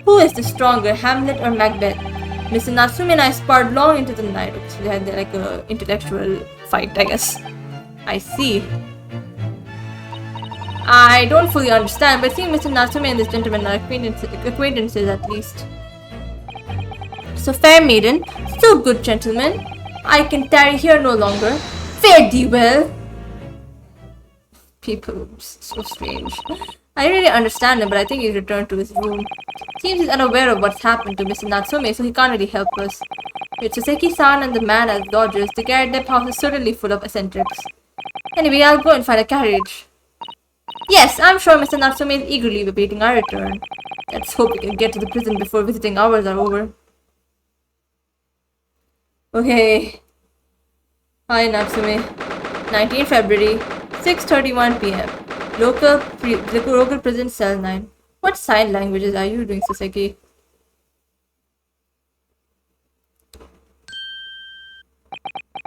Who is the stronger, Hamlet or Macbeth? Mr. Natsume and I sparred long into the night. So they had like a intellectual fight, I guess. I see. I don't fully understand, but seeing Mr. Natsume and this gentleman are acquaintances at least. So fair maiden, so good gentlemen, I can tarry here no longer. Fare thee well. People, so strange. I didn't really understand him, but I think he's returned to his room. Seems he's unaware of what's happened to Mr. Natsume, so he can't really help us. With Soseki-san and the man as lodgers, the Garrett house is certainly full of eccentrics. Anyway, I'll go and find a carriage. Yes, I'm sure Mr. Natsume is eagerly awaiting our return. Let's hope we can get to the prison before visiting hours are over. Okay. Hi Natsume. 19 February, 6:31 p.m. Local prison cell 9. What sign languages are you doing, Soseki?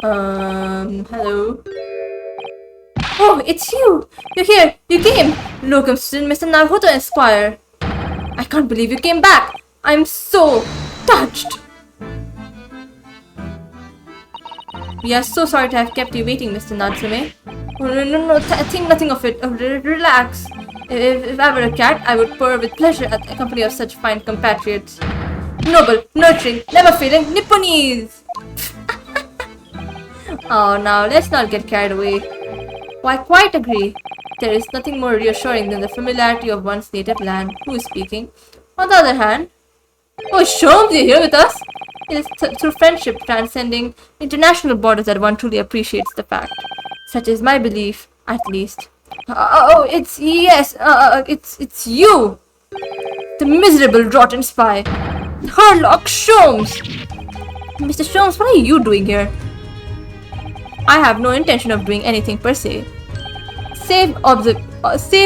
Hello? Oh, it's you! You're here! You came! Locum student Mr. Naruhodo Esquire. I can't believe you came back! I'm so touched! We are so sorry to have kept you waiting, Mr. Natsume. Oh, no, think nothing of it. Relax. If I were a cat, I would purr with pleasure at the company of such fine compatriots. Noble, nurturing, never failing Nipponese! Oh, now let's not get carried away. Why, quite agree. There is nothing more reassuring than the familiarity of one's native land. Who is speaking? On the other hand, oh, Sholmes, you're here with us? It is through friendship transcending international borders that one truly appreciates the fact. Such is my belief, at least. It's you! The miserable, rotten spy. Herlock Sholmes! Mr. Sholmes, what are you doing here? I have no intention of doing anything per se. Save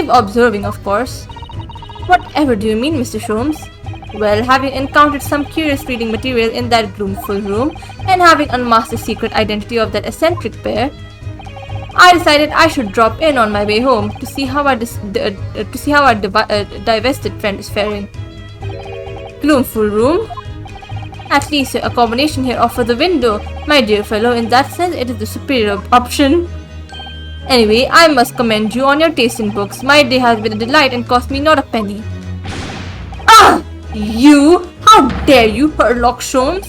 observing, of course. Whatever do you mean, Mr. Sholmes? Well, having encountered some curious reading material in that gloomful room, and having unmasked the secret identity of that eccentric pair, I decided I should drop in on my way home to see how our divested friend is faring. Gloomful room? At least a combination here offers the window, my dear fellow. In that sense, it is the superior option. Anyway, I must commend you on your taste in books. My day has been a delight and cost me not a penny. Ah! You! How dare you, Herlock Sholmes?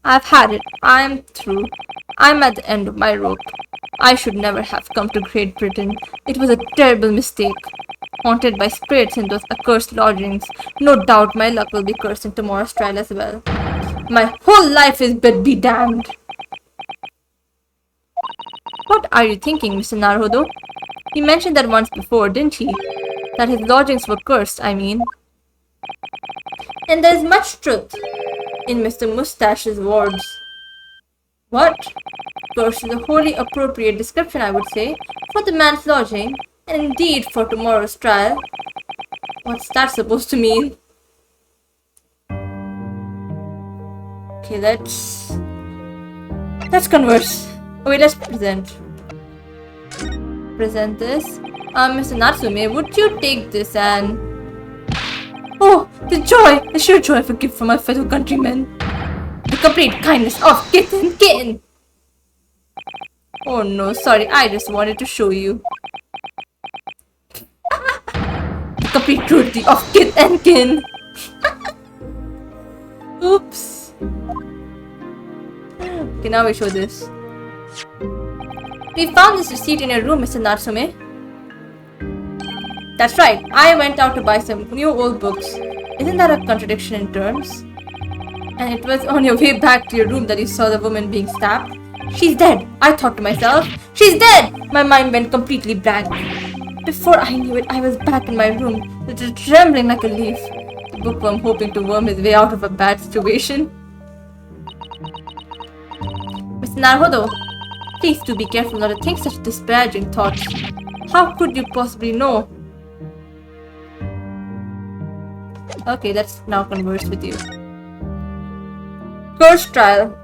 I've had it. I'm through. I'm at the end of my rope. I should never have come to Great Britain. It was a terrible mistake. Haunted by spirits in those accursed lodgings. No doubt my luck will be cursed in tomorrow's trial as well. My whole life is but be damned. What are you thinking, Mr. Naruhodo? He mentioned that once before, didn't he? That his lodgings were cursed, I mean. And there is much truth in Mr. Mustache's words. What? Cursed is a wholly appropriate description, I would say, for the man's lodging, and indeed for tomorrow's trial. What's that supposed to mean? Okay, let's converse. Oh, wait, let's present this. Mr. Natsume, would you take this and... Oh, the sheer joy of a gift from my fellow countrymen. The complete kindness of kith and kin. Oh no, sorry, I just wanted to show you. The complete cruelty of kith and kin. Oops. Okay, now we show this. We found this receipt in your room, Mr. Natsume. That's right, I went out to buy some new old books. Isn't that a contradiction in terms? And it was on your way back to your room that you saw the woman being stabbed. She's dead, I thought to myself. She's dead! My mind went completely blank. Before I knew it, I was back in my room, trembling like a leaf. The bookworm hoping to worm his way out of a bad situation. Mr. Naruhodo, please do be careful not to think such disparaging thoughts. How could you possibly know? Okay, let's now converse with you. Curse trial.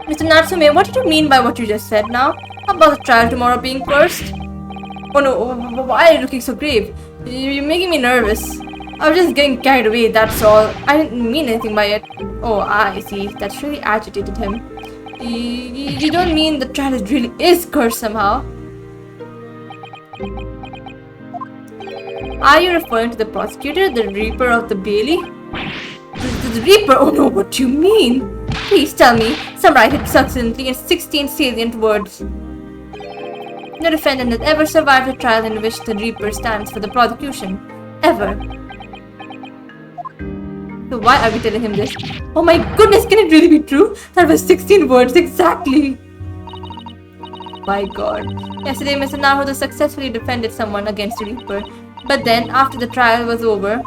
Mr. Natsume, what did you mean by what you just said now? About the trial tomorrow being cursed? Oh no, why are you looking so grave? You're making me nervous. I was just getting carried away, that's all. I didn't mean anything by it. Oh, I see. That's really agitated him. You don't mean the trial really is cursed somehow? Are you referring to the prosecutor, the Reaper of the Bailey? The Reaper? Oh no, what do you mean? Please tell me. Summarize it succinctly in 16 salient words. No defendant has ever survived a trial in which the Reaper stands for the prosecution. Ever. So why are we telling him this? Oh my goodness, can it really be true? That was 16 words exactly. My god. Yesterday, Mr. Naruhodo successfully defended someone against the Reaper. But then, after the trial was over,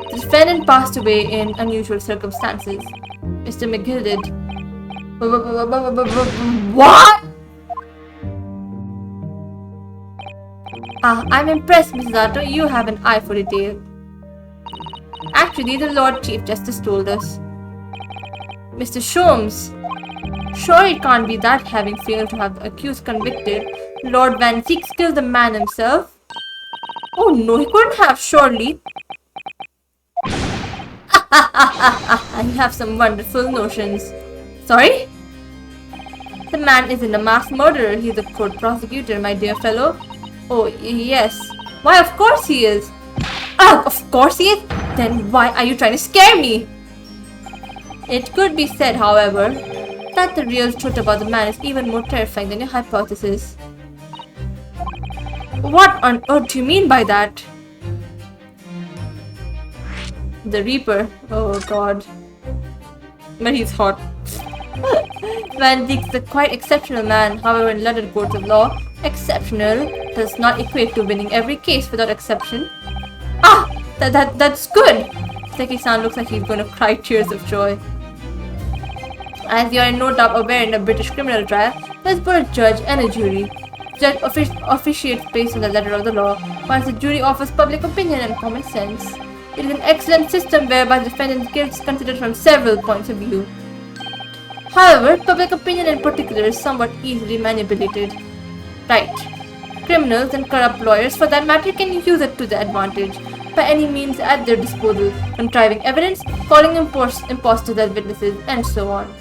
the defendant passed away in unusual circumstances. Mr. McGill did. What? Ah, I'm impressed, Mrs. Zato. You have an eye for detail. Actually, the Lord Chief Justice told us. Mr. Sholmes. Sure, it can't be that, having failed to have the accused convicted, Lord Van Zeek killed the man himself. Oh no, he couldn't have, surely. You have some wonderful notions. Sorry? The man isn't a mass murderer, he's a court prosecutor, my dear fellow. Oh, yes. Why, of course he is. Oh, of course he is? Then why are you trying to scare me? It could be said, however, that the real truth about the man is even more terrifying than your hypothesis. What on earth do you mean by that? The Reaper. Oh god. But he's hot. Van Zeek's a quite exceptional man. However, in London courts of law, exceptional does not equate to winning every case without exception. Ah! That's good! Seki-san looks like he's going to cry tears of joy. As you are no doubt aware, in a British criminal trial, there's both a judge and a jury. The judge officiates based on the letter of the law, whilst the jury offers public opinion and common sense. It is an excellent system whereby the defendant's guilt is considered from several points of view. However, public opinion in particular is somewhat easily manipulated. Right. Criminals and corrupt lawyers, for that matter, can use it to their advantage, by any means at their disposal, contriving evidence, calling impostors as witnesses, and so on.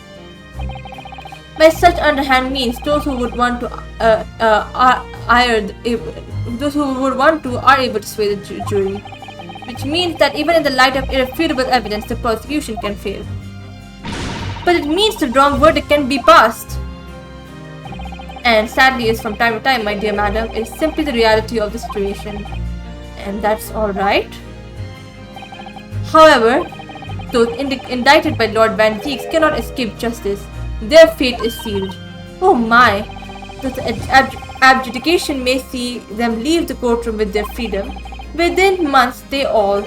By such underhand means, those who would want to are able to sway the jury, which means that even in the light of irrefutable evidence, the prosecution can fail. But it means the wrong verdict can be passed. And sadly, is from time to time, my dear madam, is simply the reality of the situation. And that's alright. However, those indicted by Lord Van Zeek cannot escape justice. Their fate is sealed. Oh my! The abjuration may see them leave the courtroom with their freedom. Within months, they all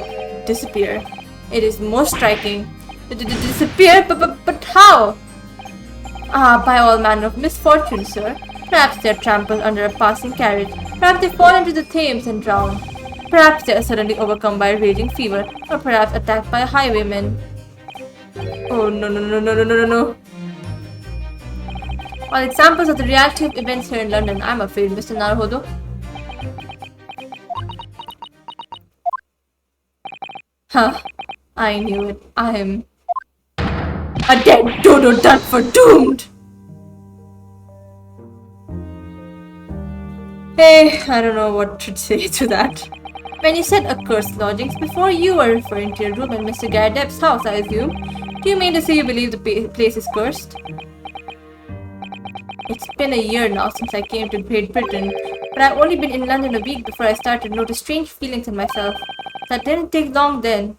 disappear. It is most striking. Disappear? But how? Ah, by all manner of misfortune, sir. Perhaps they are trampled under a passing carriage. Perhaps they fall into the Thames and drown. Perhaps they are suddenly overcome by a raging fever. Or perhaps attacked by a highwayman. Oh no no no no no no no no. All examples of the reality of events here in London, I'm afraid, Mr. Naruhodo. Huh. I knew it. I am a dead dodo done for doomed! Hey, I don't know what to say to that. When you said accursed lodgings before, you were referring to your room in Mr. Garadep's house, I assume. Do you mean to say you believe the place is cursed? It's been a year now since I came to Great Britain, but I've only been in London a week before I started to notice strange feelings in myself. That didn't take long then.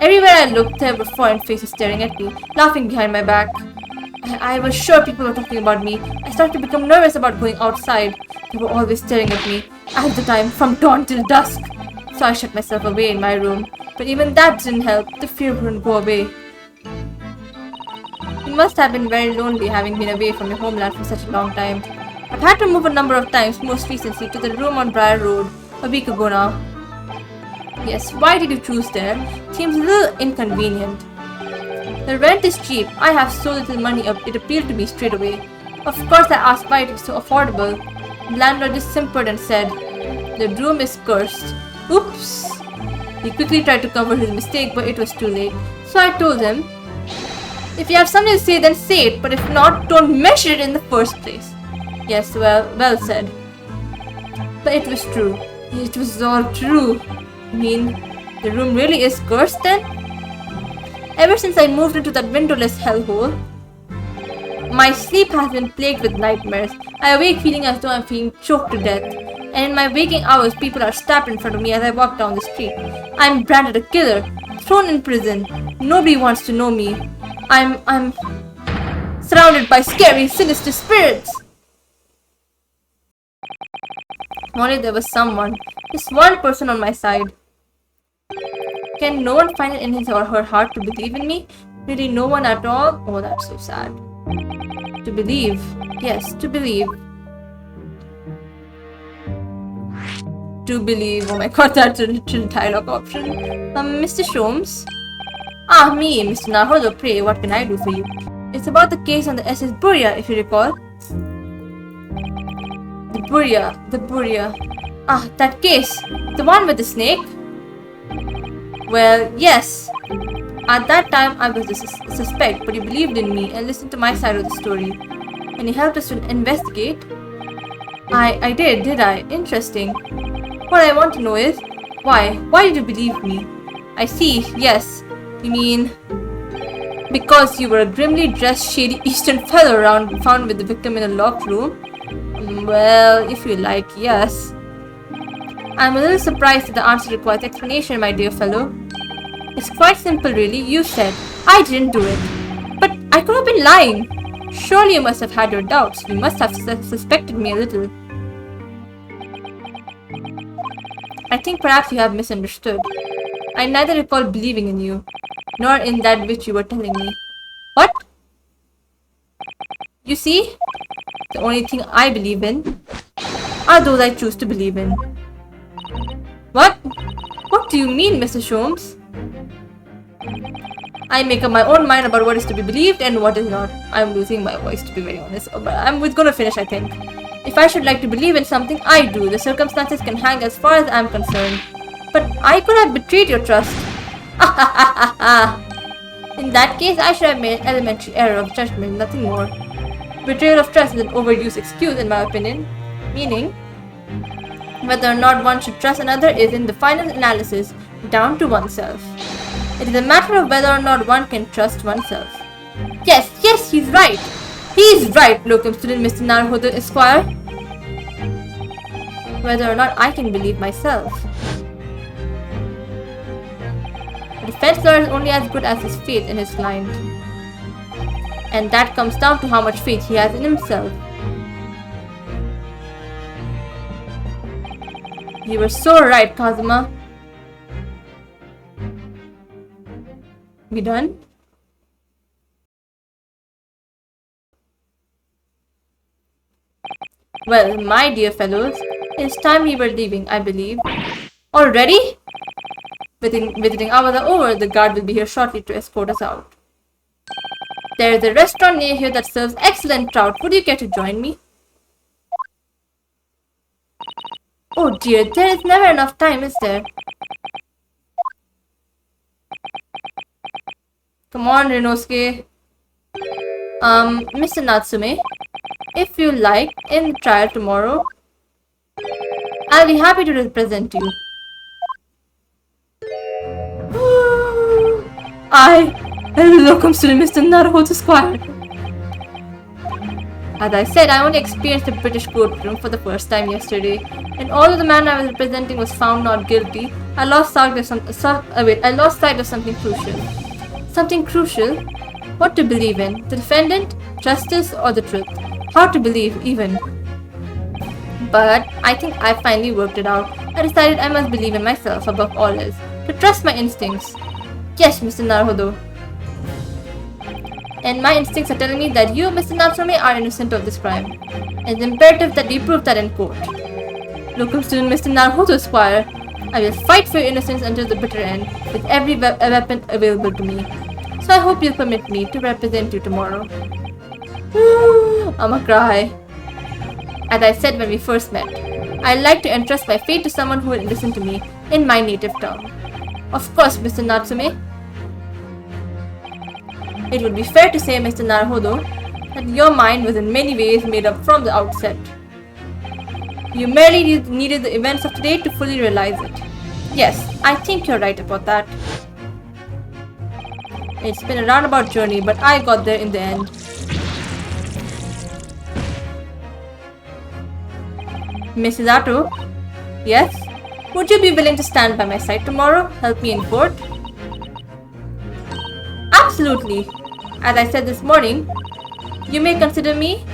Everywhere I looked, there were foreign faces staring at me, laughing behind my back. I was sure people were talking about me. I started to become nervous about going outside. They were always staring at me, all the time, from dawn till dusk. So I shut myself away in my room. But even that didn't help. The fear wouldn't go away. You must have been very lonely having been away from your homeland for such a long time. I've had to move a number of times, most recently to the room on Briar Road, a week ago now. Yes, why did you choose there? Seems a little inconvenient. The rent is cheap. I have so little money it appealed to me straight away. Of course I asked why it was so affordable. The landlord just simpered and said, "The room is cursed." Oops! He quickly tried to cover his mistake, but it was too late. So I told him, "If you have something to say, then say it, but if not, don't mention it in the first place." Yes, well said. But it was true. It was all true. I mean, the room really is cursed then? Ever since I moved into that windowless hellhole, my sleep has been plagued with nightmares. I awake feeling as though I'm being choked to death. And in my waking hours, people are stabbed in front of me as I walk down the street. I'm branded a killer, thrown in prison. Nobody wants to know me. I'm surrounded by scary, sinister spirits. Only there was someone, just one person on my side. Can no one find it in his or her heart to believe in me? Really no one at all? Oh, that's so sad. To believe. Yes, to believe. To believe. Oh my god, that's a literal dialogue option. Mr. Sholmes? Ah, me, Mr. Naruhodo, pray, what can I do for you? It's about the case on the SS Buria, if you recall. The Buria. Ah, that case. The one with the snake? Well, yes. At that time, I was a suspect, but you believed in me and listened to my side of the story. And you helped us to investigate. I did I? Interesting. What I want to know is, why? Why did you believe me? I see, yes. You mean, because you were a grimly dressed, shady Eastern fellow found with the victim in a locked room? Well, if you like, yes. I'm a little surprised that the answer requires explanation, my dear fellow. It's quite simple, really. You said, I didn't do it. But I could have been lying. Surely you must have had your doubts. You must have suspected me a little. I think perhaps you have misunderstood. I neither recall believing in you, nor in that which you were telling me. What? You see, the only thing I believe in are those I choose to believe in. What? What do you mean, Mr. Sholmes? I make up my own mind about what is to be believed and what is not. I'm losing my voice, to be very honest, but I'm gonna finish, I think. If I should like to believe in something, I do. The circumstances can hang as far as I'm concerned. But I could have betrayed your trust. In that case, I should have made an elementary error of judgment, nothing more. Betrayal of trust is an overused excuse, in my opinion. Meaning, whether or not one should trust another is, in the final analysis, down to oneself. It is a matter of whether or not one can trust oneself. Yes, he's right. He's right, locum student Mr. Naruhodo Esquire. Whether or not I can believe myself. A defense lawyer is only as good as his faith in his client. And that comes down to how much faith he has in himself. You were so right, Kazuma. We done? Well, my dear fellows, it's time we were leaving, I believe. Already? Visiting hours are over, the guard will be here shortly to escort us out. There is a restaurant near here that serves excellent trout. Would you care to join me? Oh dear, there is never enough time, is there? Come on, Rinosuke. Mr. Natsume, if you like, in the trial tomorrow, I'll be happy to represent you. Welcome to Mr. Naruhodo Squire. As I said, I only experienced the British courtroom for the first time yesterday, and although the man I was representing was found not guilty, I lost sight of something crucial. Something crucial? What to believe in? The defendant, justice, or the truth? How to believe, even. But I think I finally worked it out. I decided I must believe in myself above all else, to trust my instincts. Yes, Mr. Naruhodo. And my instincts are telling me that you, Mr. Natsume, are innocent of this crime. It's imperative that we prove that in court. Look soon, Mr. Naruhodo Squire. I will fight for your innocence until the bitter end, with every weapon available to me. So I hope you'll permit me to represent you tomorrow. I'ma cry. As I said when we first met, I'd like to entrust my fate to someone who will listen to me in my native tongue. Of course, Mr. Natsume. It would be fair to say, Mr. Naruhodo, that your mind was in many ways made up from the outset. You merely needed the events of today to fully realize it. Yes, I think you're right about that. It's been a roundabout journey, but I got there in the end. Mrs. Atto? Yes? Would you be willing to stand by my side tomorrow? Help me in court? Absolutely. As I said this morning, you may consider me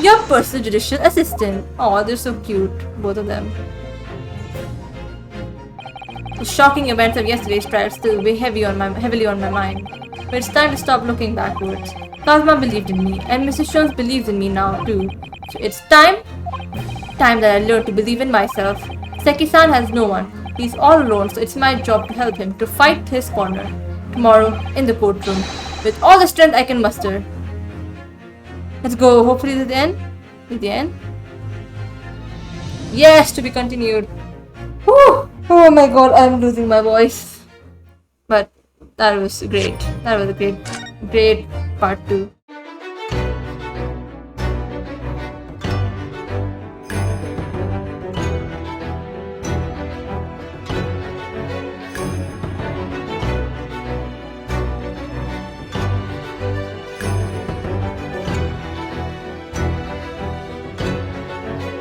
your personal judicial assistant. Oh, they're so cute, both of them. The shocking events of yesterday's trial still weigh heavily on my mind. But it's time to stop looking backwards. Kazuma believed in me, and Mrs. Sholmes believes in me now too. So it's time that I learn to believe in myself. Seki-san has no one. He's all alone, so it's my job to help him to fight his corner. Tomorrow, in the courtroom, with all the strength I can muster. Let's go. Hopefully to the end. To the end. Yes, to be continued. Whew. Oh my god, I'm losing my voice. But that was great. That was a great part 2.